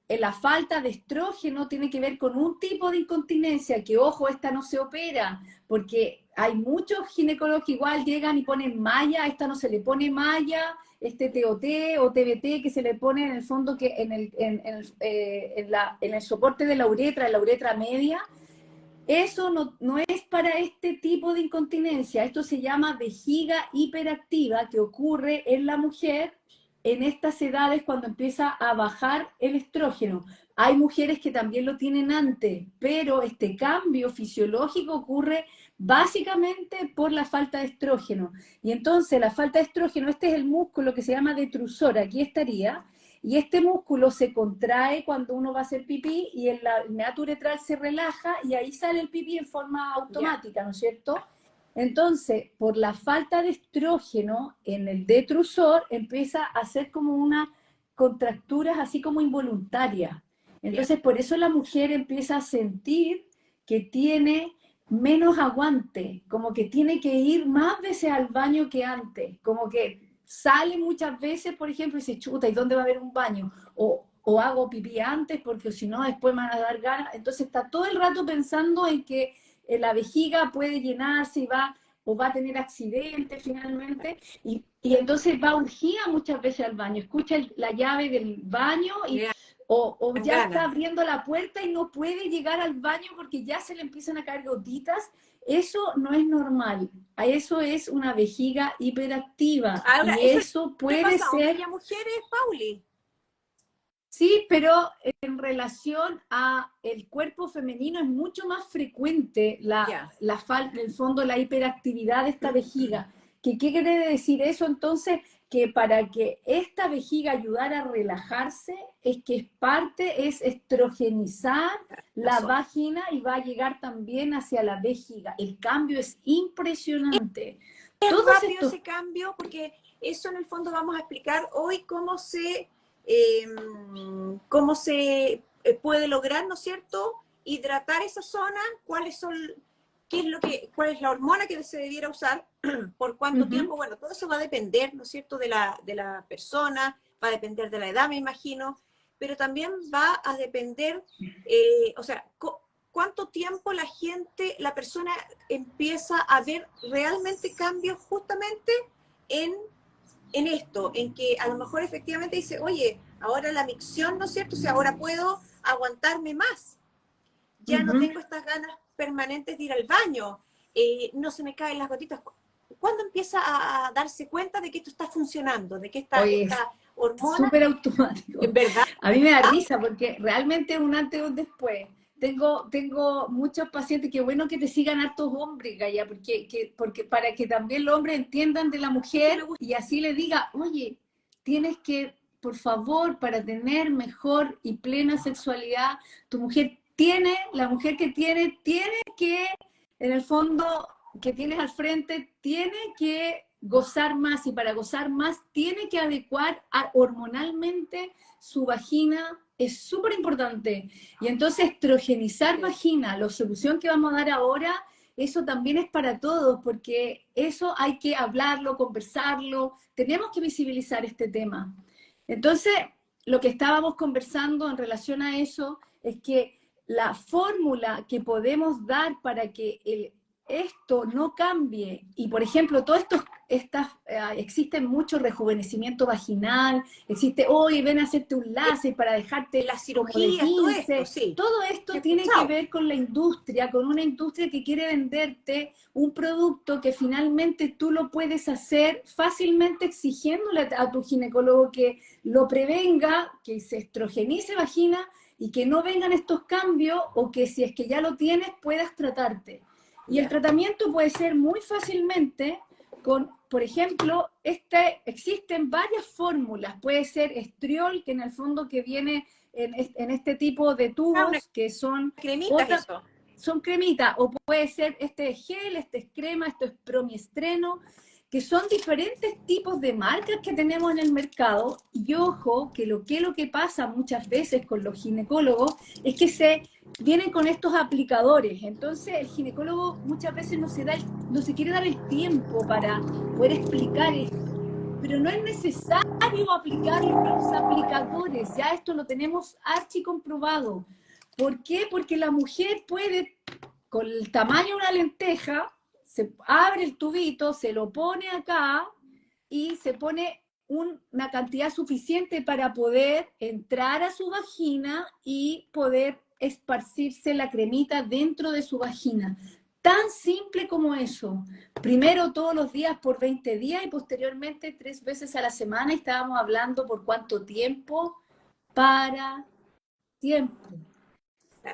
la falta de estrógeno, tiene que ver con un tipo de incontinencia, que ojo, esta no se opera, porque hay muchos ginecólogos que igual llegan y ponen malla, esta no se le pone malla, TOT o TBT que se le pone en el fondo que en el soporte de la uretra media. Eso no es para este tipo de incontinencia. Esto se llama vejiga hiperactiva, que ocurre en la mujer en estas edades cuando empieza a bajar el estrógeno. Hay mujeres que también lo tienen antes, pero este cambio fisiológico ocurre básicamente por la falta de estrógeno. Y entonces la falta de estrógeno, este es el músculo que se llama detrusor, aquí estaría. y este músculo se contrae cuando uno va a hacer pipí y el meato uretral se relaja y ahí sale el pipí en forma automática, ¿no es cierto? Entonces, por la falta de estrógeno en el detrusor, empieza a hacer como unas contracturas así como involuntarias. Entonces, por eso la mujer empieza a sentir que tiene menos aguante, como que tiene que ir más veces al baño que antes, como que sale muchas veces, por ejemplo, y se chuta, ¿y dónde va a haber un baño? O hago pipí antes porque si no después me van a dar ganas. Entonces está todo el rato pensando en que la vejiga puede llenarse y va, o va a tener accidente finalmente, y entonces va urgida muchas veces al baño, escucha la llave del baño o ya está abriendo la puerta y no puede llegar al baño porque ya se le empiezan a caer gotitas. Eso no es normal, eso es una vejiga hiperactiva. Ahora, Y eso puede puede ser... aunque ser... haya mujeres, Pauli. Sí, pero en relación a el cuerpo femenino es mucho más frecuente la falta, en el fondo, la hiperactividad de esta vejiga. ¿Qué quiere decir eso? Entonces, que para que esta vejiga ayudara a relajarse, es estrogenizar la vagina y va a llegar también hacia la vejiga. El cambio es impresionante. Es rápido ese cambio, porque eso en el fondo vamos a explicar hoy cómo se puede lograr, ¿no es cierto?, hidratar esa zona, cuál es la hormona que se debiera usar, por cuánto tiempo. Bueno, todo eso va a depender, ¿no es cierto?, de la persona, va a depender de la edad, me imagino, pero también va a depender, o sea, cuánto tiempo la persona empieza a ver realmente cambios justamente en esto, en que a lo mejor efectivamente dice, oye, ahora la micción, ¿no es cierto? O sea, ahora puedo aguantarme más. Ya no tengo estas ganas permanentes de ir al baño, no se me caen las gotitas. ¿Cuándo empieza a darse cuenta de que esto está funcionando? De que esta hormona... Súper automático. En verdad. A mí me da risa porque realmente es un antes y un después. Tengo muchos pacientes, que bueno que te sigan hartos hombres, Gaya, porque para que también los hombres entiendan de la mujer y así le diga, oye, tienes que, por favor, para tener mejor y plena sexualidad, la mujer que tiene que, en el fondo, que tienes al frente, tiene que gozar más, y para gozar más tiene que adecuar hormonalmente su vagina. Es súper importante. Y entonces estrogenizar vagina, la solución que vamos a dar ahora, eso también es para todos, porque eso hay que hablarlo, conversarlo, tenemos que visibilizar este tema. Entonces, lo que estábamos conversando en relación a eso es que la fórmula que podemos dar para que esto no cambie, y por ejemplo, existe mucho rejuvenecimiento vaginal, existe, hoy ven a hacerte un láser para dejarte la cirugía, todo esto tiene que ver con la industria, con una industria que quiere venderte un producto que finalmente tú lo puedes hacer fácilmente, exigiéndole a tu ginecólogo que lo prevenga, que se estrogenice vagina y que no vengan estos cambios, o que si es que ya lo tienes puedas tratarte. Y el tratamiento puede ser muy fácilmente con, por ejemplo, existen varias fórmulas. Puede ser estriol, que en el fondo que viene en este tipo de tubos, que son cremitas, son cremitas, o puede ser este gel, este es crema, esto es promiestreno, que son diferentes tipos de marcas que tenemos en el mercado. Y ojo, que lo que pasa muchas veces con los ginecólogos es que vienen con estos aplicadores. Entonces el ginecólogo muchas veces no se quiere dar el tiempo para poder explicar esto. Pero no es necesario aplicarlo con los aplicadores, ya esto lo tenemos archicomprobado. ¿Por qué? Porque la mujer puede, con el tamaño de una lenteja, se abre el tubito, se lo pone acá y se pone una cantidad suficiente para poder entrar a su vagina y poder esparcirse la cremita dentro de su vagina. Tan simple como eso. Primero todos los días por 20 días y posteriormente 3 veces a la semana. Y estábamos hablando por cuánto tiempo, para tiempo.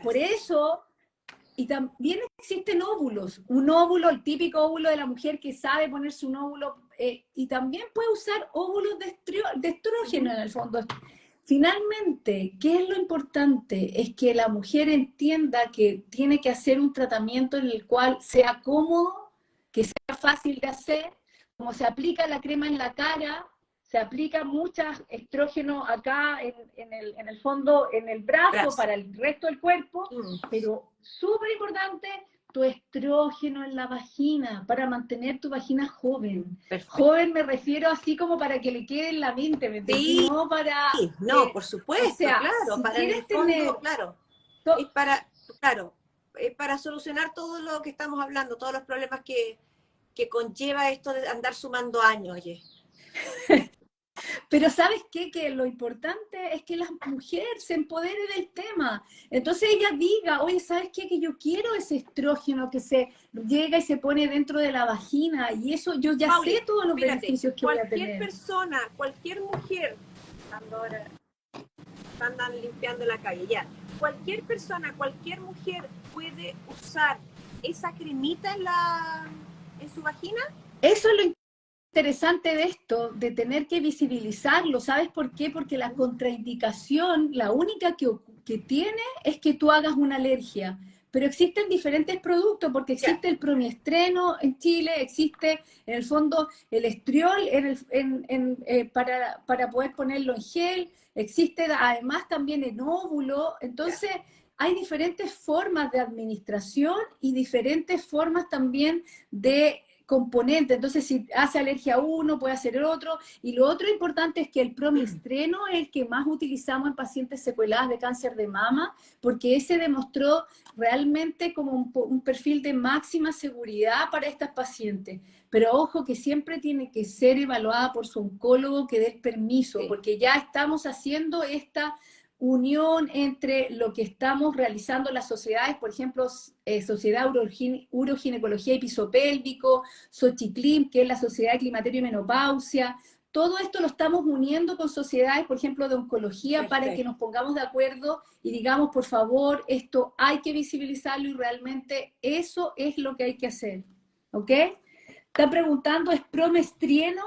Por eso... Y también existen óvulos, un óvulo, el típico óvulo de la mujer que sabe ponerse un óvulo, y también puede usar óvulos de estrógeno en el fondo. finalmente, ¿qué es lo importante? Es que la mujer entienda que tiene que hacer un tratamiento en el cual sea cómodo, que sea fácil de hacer, como se aplica la crema en la cara, se aplica muchas estrógeno acá en el fondo, en el brazo, Brazo. para el resto del cuerpo, pero súper importante, tu estrógeno en la vagina, para mantener tu vagina joven. Perfecto. Joven me refiero así como para que le quede en la mente, ¿me entendí? Sí, No para no, que, por o supuesto, sea, claro, si para en el quieres fondo, tener, claro, to- es para, claro, para solucionar todo lo que estamos hablando, todos los problemas que conlleva esto de andar sumando años, oye. pero ¿sabes qué? Que lo importante es que la mujer se empodere del tema. Entonces ella diga, oye, ¿sabes qué? Que yo quiero ese estrógeno que se llega y se pone dentro de la vagina y eso yo ya sé Pauli, todos los espérate, beneficios que voy a cualquier tener. persona, cualquier mujer, cuando ahora andan limpiando la calle, ya, cualquier persona, cualquier mujer puede usar esa cremita en su vagina. Eso es lo interesante de esto, de tener que visibilizarlo. ¿Sabes por qué? Porque la contraindicación, la única que tiene es que tú hagas una alergia. Pero existen diferentes productos, porque Ya, existe el promiestreno en Chile, existe en el fondo el estriol para poder ponerlo en gel, existe además también en óvulo. ya. Entonces, hay diferentes formas de administración y diferentes formas también de componente. Entonces, si hace alergia a uno, puede hacer el otro. Y lo otro importante es que el promistreno es el que más utilizamos en pacientes secueladas de cáncer de mama, porque ese demostró realmente como un perfil de máxima seguridad para estas pacientes. Pero ojo que siempre tiene que ser evaluada por su oncólogo que dé el permiso, Sí. porque ya estamos haciendo esta unión entre lo que estamos realizando en las sociedades, por ejemplo, Sociedad Uroginecología y Piso Pélvico, Xochiclim, que es la Sociedad de Climaterio y Menopausia. Todo esto lo estamos uniendo con sociedades, por ejemplo, de oncología, para que Perfecto. nos pongamos de acuerdo y digamos, por favor, esto hay que visibilizarlo y realmente eso es lo que hay que hacer. ¿Ok? Están preguntando, ¿es promestrieno?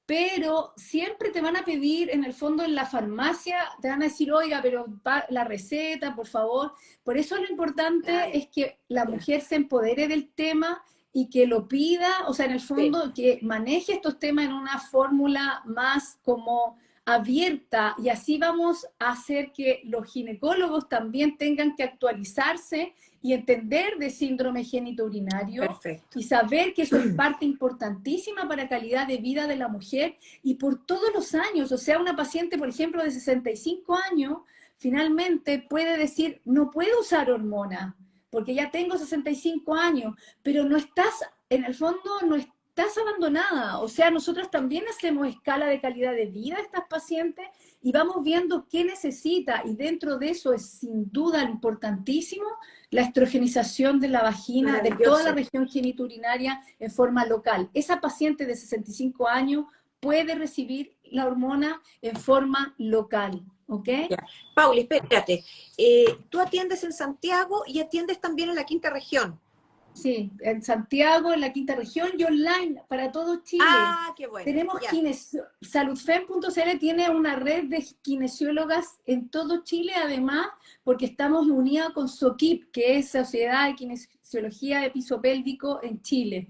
Pero siempre te van a pedir, en el fondo, en la farmacia, te van a decir, oiga, pero la receta, por favor. Por eso lo Ah, importante ya, es que la ya. mujer se empodere del tema y que lo pida, o sea, en el Sí. fondo, que maneje estos temas en una fórmula más como abierta, y así vamos a hacer que los ginecólogos también tengan que actualizarse y entender de síndrome genitourinario Perfecto. y saber que eso es parte importantísima para la calidad de vida de la mujer y por todos los años. O sea, una paciente, por ejemplo, de 65 años, finalmente puede decir, no puedo usar hormona, porque ya tengo 65 años, pero no estás, en el fondo, no estás abandonada. O sea, nosotros también hacemos escala de calidad de vida a estas pacientes y vamos viendo qué necesita, y dentro de eso es sin duda importantísimo la estrogenización de la vagina, de toda la Maravilloso. región geniturinaria en forma local. Esa paciente de 65 años puede recibir la hormona en forma local, ¿ok? Ya. Pauli, espérate. Tú atiendes en Santiago y atiendes también en la quinta región. Sí, en Santiago, en la quinta región y online para todo Chile. Ah, qué bueno. Tenemos Ya. saludfem.cl tiene una red de kinesiólogas en todo Chile, además, porque estamos unidos con SOKIP, que es Sociedad de Kinesiología de Piso Pélvico en Chile.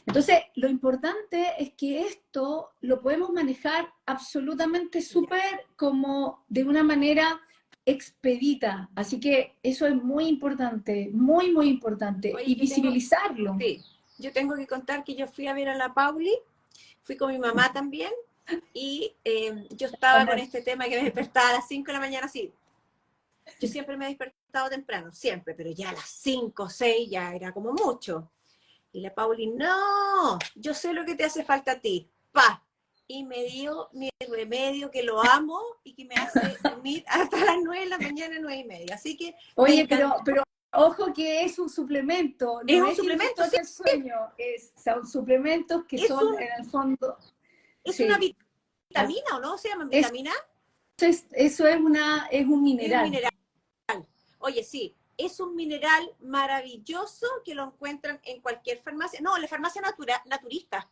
Entonces, lo importante es que esto lo podemos manejar absolutamente Ya. súper como de una manera expedita. Así que eso es muy importante, muy, muy importante. Oye, Y visibilizarlo. sí, yo tengo que contar que yo fui a ver a la Pauli, fui con mi mamá también, y yo estaba con este tema que me despertaba a las 5 de la mañana, sí. Yo siempre me he despertado temprano, siempre, pero ya a las 5 o 6 ya era como mucho. Y la Pauli, no, yo sé lo que te hace falta a ti, pa. Y me dio mi remedio que lo amo y que me hace dormir hasta las 9 de la mañana, 9:30. Así que me Oye, encanta. pero ojo que es un suplemento, Es no un es que nos suplemento, sí, toque el sueño, son suplementos que es, son un, en el fondo, es una sí, vitamina, ¿o no? ¿Se llaman eso vitamina? es un Es un mineral. mineral. Oye, sí, es un mineral maravilloso que lo encuentran en cualquier farmacia. No, en la farmacia naturista.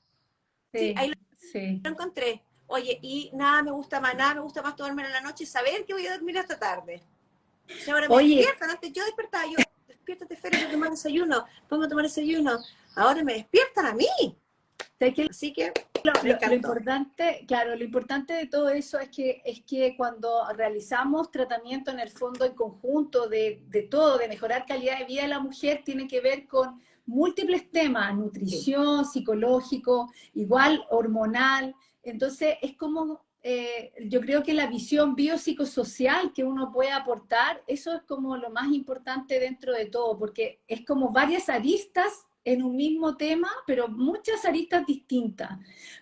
Sí, Sí, ahí sí. lo encontré. Oye, y nada me gusta más dormir en la noche y saber que voy a dormir hasta tarde. Si ahora me Oye, despiertan, antes yo despertaba, yo, despiértate, Fer, a tomar desayuno, pongo a tomar desayuno. Ahora me despiertan a mí. sé que Así que me lo encantó. importante, claro, lo importante de todo eso es que cuando realizamos tratamiento en el fondo en conjunto de todo, de mejorar calidad de vida de la mujer, tiene que ver con múltiples temas, Sí, nutrición, psicológico, igual hormonal. Entonces, es como, yo creo que la visión biopsicosocial que uno puede aportar, eso es como lo más importante dentro de todo, porque es como varias aristas en un mismo tema, pero muchas aristas distintas.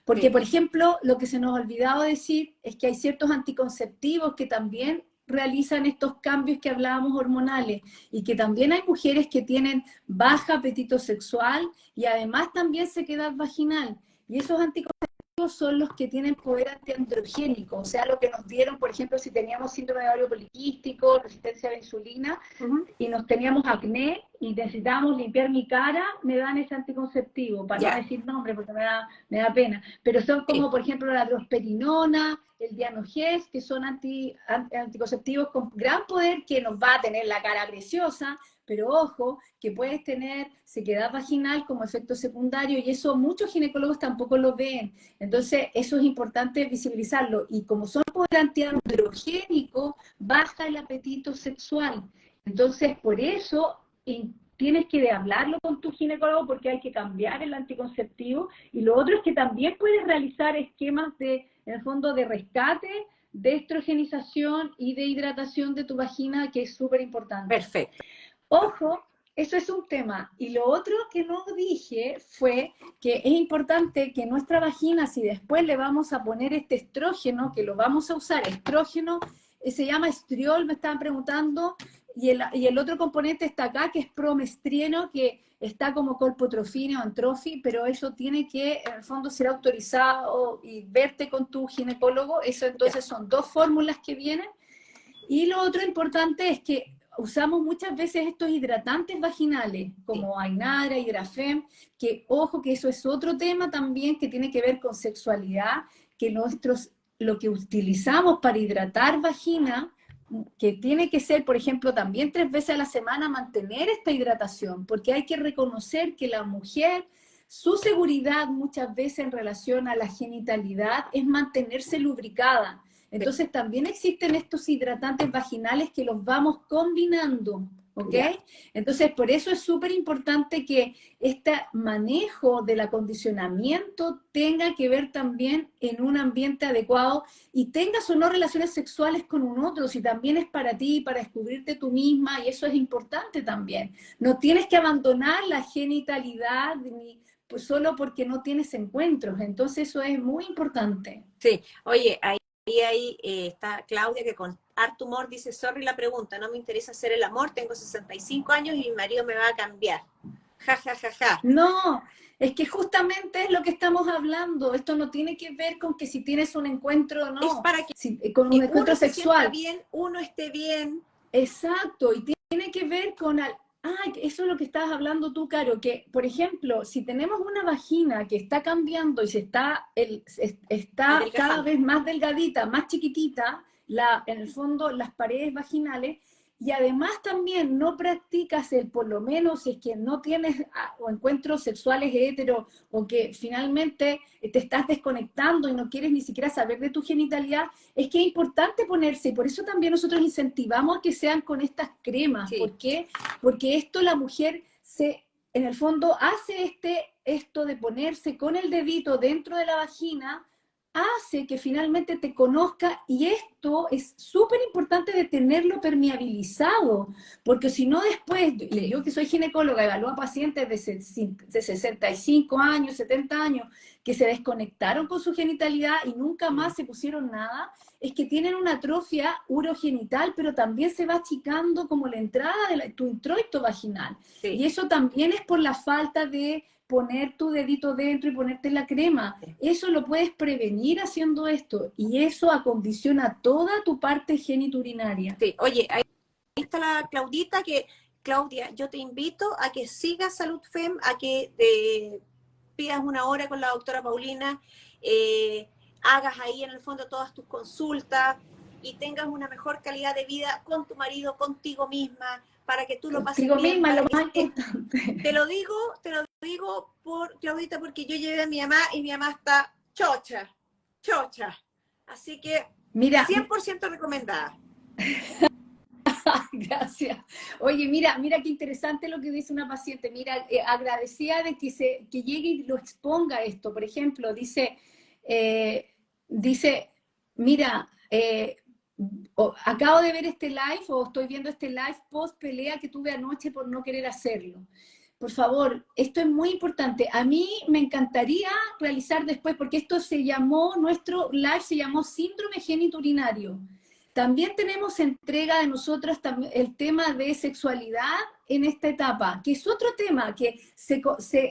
Porque, sí, por ejemplo, lo que se nos ha olvidado decir es que hay ciertos anticonceptivos que también realizan estos cambios que hablábamos hormonales y que también hay mujeres que tienen baja apetito sexual y además también sequedad vaginal. Y esos anticonceptivos son los que tienen poder antiandrogénico, o sea, lo que nos dieron, por ejemplo, si teníamos síndrome de ovario poliquístico, resistencia a la insulina, uh-huh. y nos teníamos acné y necesitábamos limpiar mi cara, me dan ese anticonceptivo, para no Ya, decir nombre porque me da pena. Pero son sí, como, por ejemplo, la drosperinona, el Dianogés, que son anticonceptivos con gran poder que nos va a tener la cara preciosa, pero ojo, que puedes tener sequedad vaginal como efecto secundario y eso muchos ginecólogos tampoco lo ven. Entonces, eso es importante visibilizarlo. Y como son poder antiandrogénico, baja el apetito sexual. Entonces, por eso tienes que hablarlo con tu ginecólogo porque hay que cambiar el anticonceptivo. Y lo otro es que también puedes realizar esquemas de, en el fondo, de rescate, de estrogenización y de hidratación de tu vagina, que es súper importante. perfecto. Ojo, eso es un tema. Y lo otro que no dije fue que es importante que nuestra vagina, si después le vamos a poner este estrógeno, que lo vamos a usar, estrógeno, se llama estriol, me estaban preguntando, y el otro componente está acá, que es promestrieno, que está como colpotrofina o antrofi, pero eso tiene que, en el fondo, ser autorizado y verte con tu ginecólogo. Eso Ya, entonces son dos fórmulas que vienen. Y lo otro importante es que usamos muchas veces estos hidratantes vaginales, sí, como Ainara, Hidrafem, que ojo que eso es otro tema también que tiene que ver con sexualidad, que lo que utilizamos para hidratar vagina, que tiene que ser, por ejemplo, también 3 veces a la semana mantener esta hidratación, porque hay que reconocer que la mujer, su seguridad muchas veces en relación a la genitalidad es mantenerse lubricada. sí, Entonces también existen estos hidratantes vaginales que los vamos combinando, ¿ok? ya. Entonces por eso es súper importante que este manejo del acondicionamiento tenga que ver también en un ambiente adecuado y tengas o no relaciones sexuales con un otro, si también es para ti, para descubrirte tú misma, y eso es importante también. No tienes que abandonar la genitalidad ni pues, solo porque no tienes encuentros, entonces eso es muy importante. Sí, oye, ahí está Claudia que con harto humor dice, sorry la pregunta, no me interesa hacer el amor, tengo 65 años y mi marido me va a cambiar. Ja, ja, ja, ja. No, es que justamente es lo que estamos hablando. Esto no tiene que ver con que si tienes un encuentro o Es no, para con un que encuentro uno se sienta sexual. bien, uno esté bien. Exacto, y tiene que ver con... eso es lo que estabas hablando tú, Caro, que, por ejemplo, si tenemos una vagina que está cambiando y está cada Adelgazando. vez más delgadita, más chiquitita, en el fondo las paredes vaginales, y además también no practicas por lo menos si es que no tienes o encuentros sexuales hetero, o que finalmente te estás desconectando y no quieres ni siquiera saber de tu genitalidad, es que es importante ponerse, y por eso también nosotros incentivamos a que sean con estas cremas. Sí, ¿Por qué? Porque esto la mujer en el fondo hace esto de ponerse con el dedito dentro de la vagina, hace que finalmente te conozca, y esto es súper importante de tenerlo permeabilizado, porque si no después, y sí. yo que soy ginecóloga, evalúo a pacientes de 65 años, 70 años, que se desconectaron con su genitalidad y nunca Mm, más se pusieron nada, es que tienen una atrofia urogenital, pero también se va achicando como la entrada de tu introito vaginal. sí, Y eso también es por la falta de poner tu dedito dentro y ponerte la crema. sí, Eso lo puedes prevenir haciendo esto y eso acondiciona toda tu parte geniturinaria. sí. Oye, ahí está la Claudita que, Claudia, yo te invito a que sigas Salud Fem, a que te pidas una hora con la doctora Paulina. hagas ahí en el fondo todas tus consultas y tengas una mejor calidad de vida con tu marido, contigo misma, para que tú lo pases Contigo bien, misma, para lo que más importante. te lo digo por Claudita, porque yo llevé a mi mamá y mi mamá está chocha, chocha. Así que Mira, 100% recomendada. gracias. Oye, mira qué interesante lo que dice una paciente. Mira, agradecida de que llegue y lo exponga esto. Por ejemplo, eh, dice, mira, acabo de ver este live o estoy viendo este live post pelea que tuve anoche por no querer hacerlo. Por favor, esto es muy importante. A mí me encantaría realizar después, porque esto nuestro live se llamó Síndrome Genitourinario. También tenemos entrega de nosotras el tema de sexualidad en esta etapa, que es otro tema que se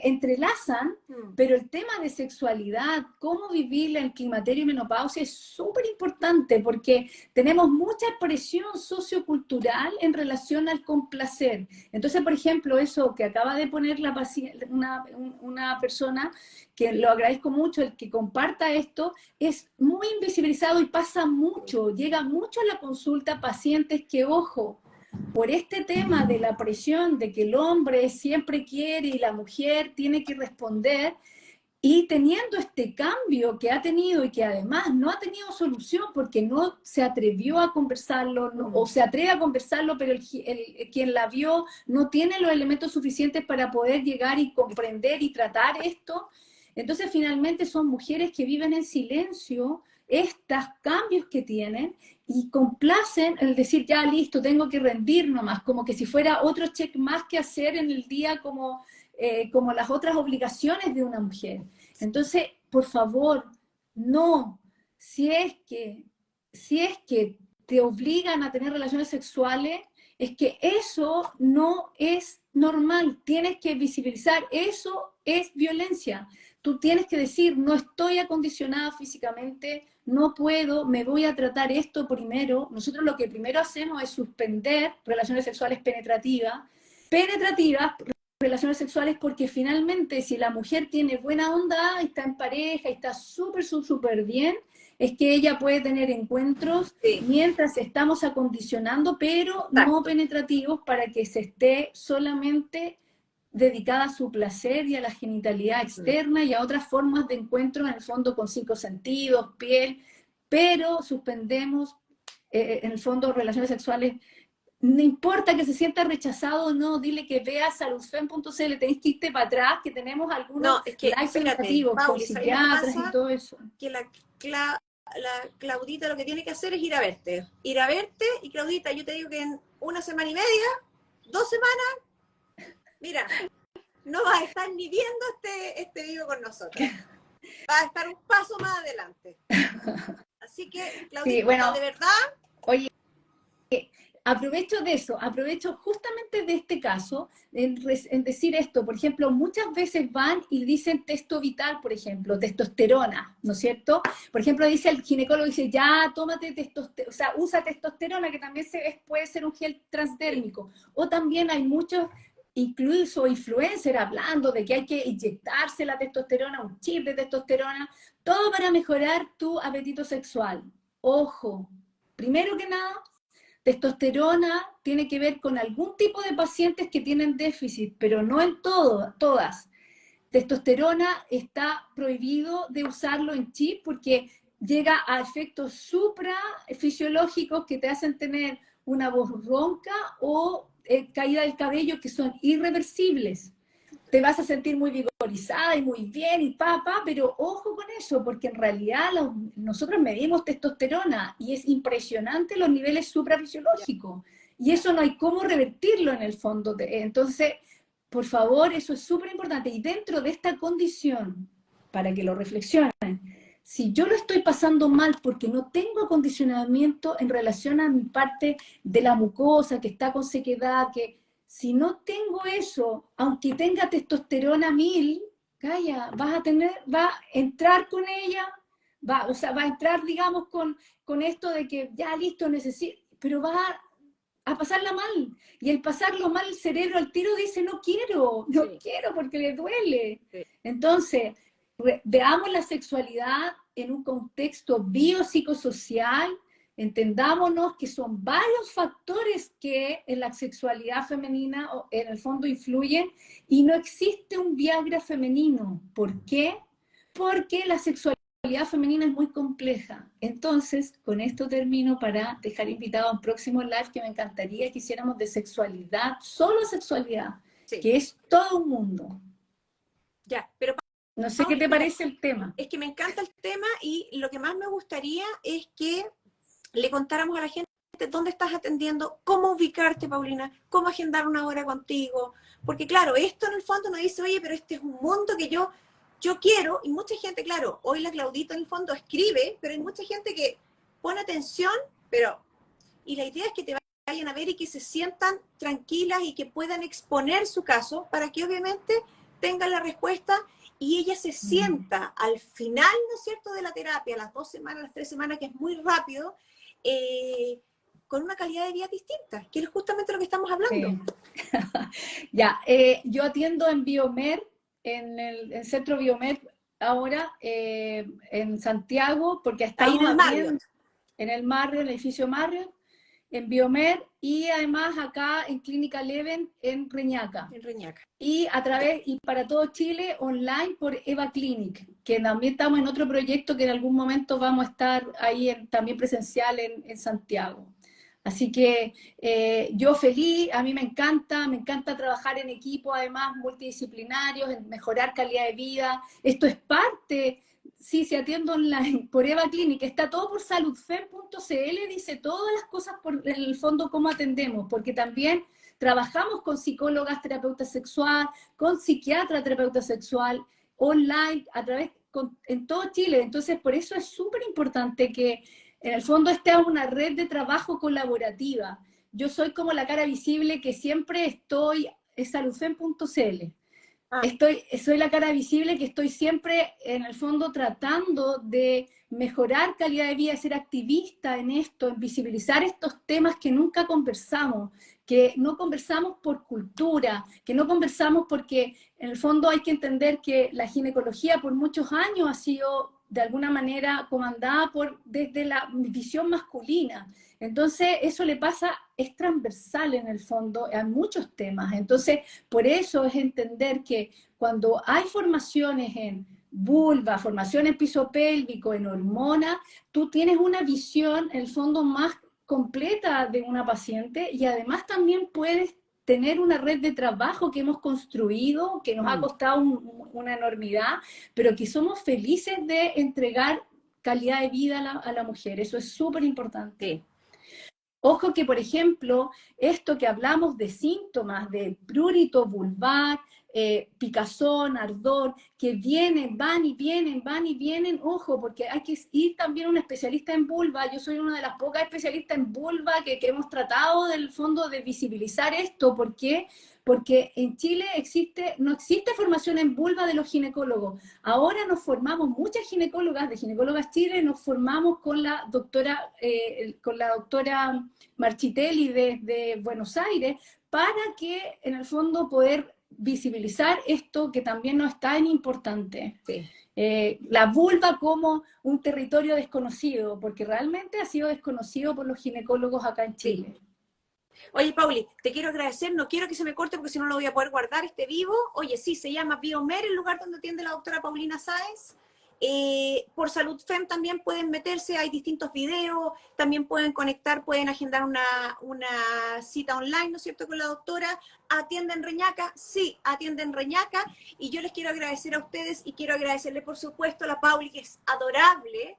entrelazan, pero el tema de sexualidad, cómo vivirla en climaterio y menopausia es súper importante porque tenemos mucha presión sociocultural en relación al complacer. Entonces, por ejemplo, eso que acaba de poner una persona, que lo agradezco mucho, el que comparta esto, es muy invisibilizado y pasa mucho, llega mucho a la consulta pacientes que, ojo, por este tema de la presión de que el hombre siempre quiere y la mujer tiene que responder, y teniendo este cambio que ha tenido y que además no ha tenido solución porque no se atrevió a conversarlo, o se atreve a conversarlo, pero quien la vio no tiene los elementos suficientes para poder llegar y comprender y tratar esto. Entonces finalmente son mujeres que viven en silencio estos cambios que tienen y complacen el decir, ya listo, tengo que rendir nomás, como que si fuera otro check más que hacer en el día como las otras obligaciones de una mujer. Entonces, por favor, no, si es que te obligan a tener relaciones sexuales, es que eso no es normal, tienes que visibilizar, eso es violencia. Tú tienes que decir, no estoy acondicionada físicamente, no puedo, me voy a tratar esto primero. Nosotros lo que primero hacemos es suspender relaciones sexuales penetrativas, relaciones sexuales, porque finalmente si la mujer tiene buena onda, está en pareja, está súper bien, es que ella puede tener encuentros mientras estamos acondicionando, pero no penetrativos, para que se esté solamente dedicada a su placer y a la genitalidad externa y a otras formas de encuentro, en el fondo con 5 sentidos, piel, pero suspendemos en el fondo relaciones sexuales. No importa que se sienta rechazado o no, dile que vea saludfem.cl, tenéis que irte para atrás, que tenemos algunos No, es que, lives espérate, educativos con Pauli, ¿sabes lo que psiquiatras y pasa? todo eso. Que la Claudita lo que tiene que hacer es ir a verte. Ir a verte y Claudita, yo te digo que en 1 semana y media, 2 semanas, mira, no vas a estar ni viendo este video con nosotros. Vas a estar un paso más adelante. Así que, Claudita, Sí, bueno, de verdad... Oye, aprovecho justamente de este caso en decir esto. Por ejemplo, muchas veces van y dicen testo vital, por ejemplo, testosterona, ¿no es cierto? Por ejemplo, dice el ginecólogo, dice, ya, tómate testosterona, o sea, usa testosterona, que también puede ser un gel transdérmico. O también hay muchos, incluso influencers, hablando de que hay que inyectarse la testosterona, un chip de testosterona, todo para mejorar tu apetito sexual. Ojo, primero que nada, testosterona tiene que ver con algún tipo de pacientes que tienen déficit, pero no en todas. Testosterona está prohibido de usarlo en chip porque llega a efectos suprafisiológicos que te hacen tener una voz ronca o caída del cabello, que son irreversibles. Te vas a sentir muy vigorizada y muy bien y pero ojo con eso, porque en realidad nosotros medimos testosterona y es impresionante los niveles suprafisiológicos. Y eso no hay cómo revertirlo en el fondo. Entonces, por favor, eso es súper importante. Y dentro de esta condición, para que lo reflexionen, si yo lo estoy pasando mal porque no tengo acondicionamiento en relación a mi parte de la mucosa, que está con sequedad, si no tengo eso, aunque tenga testosterona 1000, calla, va a entrar con ella, va a entrar, digamos, con esto de que ya listo, necesito, pero va a pasarla mal. Y el pasarlo mal, el cerebro al tiro dice, no quiero porque le duele. Entonces, veamos la sexualidad en un contexto biopsicosocial. Entendámonos que son varios factores que en la sexualidad femenina en el fondo influyen y no existe un Viagra femenino. ¿Por qué? Porque la sexualidad femenina es muy compleja. Entonces, con esto termino para dejar invitado a un próximo live que me encantaría que hiciéramos de sexualidad, solo sexualidad, Sí. que es todo un mundo. Ya, pero No sé qué Pauli, te mira, parece el tema. es que me encanta el tema y lo que más me gustaría es que le contáramos a la gente dónde estás atendiendo, cómo ubicarte, Paulina, cómo agendar una hora contigo, porque claro, esto en el fondo nos dice, oye, pero este es un mundo que yo quiero, y mucha gente, claro, hoy la Claudita en el fondo escribe, pero hay mucha gente que pone atención, pero, y la idea es que te vayan a ver y que se sientan tranquilas y que puedan exponer su caso para que obviamente tengan la respuesta y ella se sienta al final, ¿no es cierto?, de la terapia, las 2 semanas, las 3 semanas, que es muy rápido, con una calidad de vida distinta, que es justamente lo que estamos hablando. Ya, yo atiendo en Biomer, en el centro Biomer ahora, en Santiago, porque Ahí estamos en el abriendo Marriott. en el Marriott, el edificio Marriott, en Biomer, y además acá en Clínica Leven en Reñaca. En Reñaca. Y a través, y para todo Chile, online por Eva Clinic, que también estamos en otro proyecto que en algún momento vamos a estar ahí también presencial en Santiago. Así que yo feliz, a mí me encanta trabajar en equipo, además multidisciplinarios, en mejorar calidad de vida. Esto es parte, sí, se atiende online por Eva Clinic, está todo por saludfem.cl, dice todas las cosas por en el fondo cómo atendemos, porque también trabajamos con psicólogas, terapeuta sexual, con psiquiatra, terapeuta sexual, online, a través, en todo Chile. Entonces, por eso es súper importante que en el fondo esta es una red de trabajo colaborativa. Yo soy como la cara visible que siempre estoy, es saludfem.cl. Ah, Soy la cara visible que estoy siempre, en el fondo, tratando de mejorar calidad de vida, de ser activista en esto, en visibilizar estos temas que nunca conversamos, que no conversamos por cultura, que no conversamos porque, en el fondo, hay que entender que la ginecología por muchos años ha sido, de alguna manera, comandada desde la visión masculina. Entonces, eso le pasa, es transversal en el fondo a muchos temas. Entonces, por eso es entender que cuando hay formaciones en vulva, formación en piso pélvico, en hormona, tú tienes una visión, en el fondo, más completa de una paciente y además también puedes tener una red de trabajo que hemos construido, que nos ha costado una enormidad, pero que somos felices de entregar calidad de vida a la mujer. Eso es súper importante. sí. Ojo que, por ejemplo, esto que hablamos de síntomas de prurito vulvar, picazón, ardor, que vienen, van y vienen, ojo, porque hay que ir también a un especialista en vulva. Yo soy una de las pocas especialistas en vulva que hemos tratado del fondo de visibilizar esto. ¿Por qué? Porque en Chile no existe formación en vulva de los ginecólogos. Ahora nos formamos, muchas ginecólogas de Ginecólogas Chile, nos formamos con la doctora Marchitelli de Buenos Aires, para que en el fondo poder visibilizar esto que también no es tan importante. Sí. La vulva como un territorio desconocido, porque realmente ha sido desconocido por los ginecólogos acá en Chile. Sí. Oye, Pauli, te quiero agradecer, no quiero que se me corte porque si no lo voy a poder guardar este vivo. Oye, sí, se llama Biomer, el lugar donde atiende la doctora Paulina Sáenz. Por Salud Fem también pueden meterse, hay distintos videos, también pueden conectar, pueden agendar una cita online, ¿no es cierto?, con la doctora. ¿Atienden Reñaca? Sí, atienden Reñaca. Y yo les quiero agradecer a ustedes y quiero agradecerle, por supuesto, a la Pauli, que es adorable,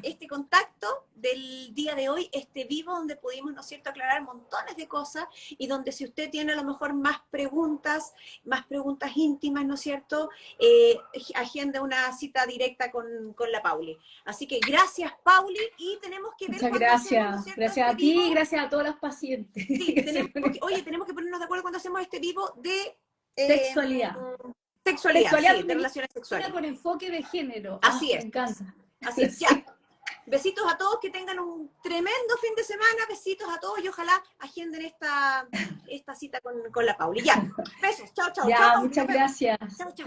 este contacto del día de hoy, este vivo, donde pudimos, ¿no es cierto?, aclarar montones de cosas y donde si usted tiene a lo mejor más preguntas íntimas, ¿no es cierto?, agenda una cita directa con la Pauli. Así que gracias, Pauli, y tenemos que ver Muchas cuándo hacemos, ¿no es gracias. cierto?, Gracias este a ti vivo. y gracias a todas las pacientes. Sí, tenemos que ponernos de acuerdo cuando hacemos este vivo de Sexualidad. sexualidad, Sexualidad sí, de femenina relaciones sexuales. con enfoque de género. Ah, Así me es, encanta. así es, ya. Sí. Besitos a todos, que tengan un tremendo fin de semana, besitos a todos y ojalá agenden esta cita con la Pauli. Ya, besos, chao, chao, chao, Ya, Pauli, nos muchas vemos. gracias. Chao, chao.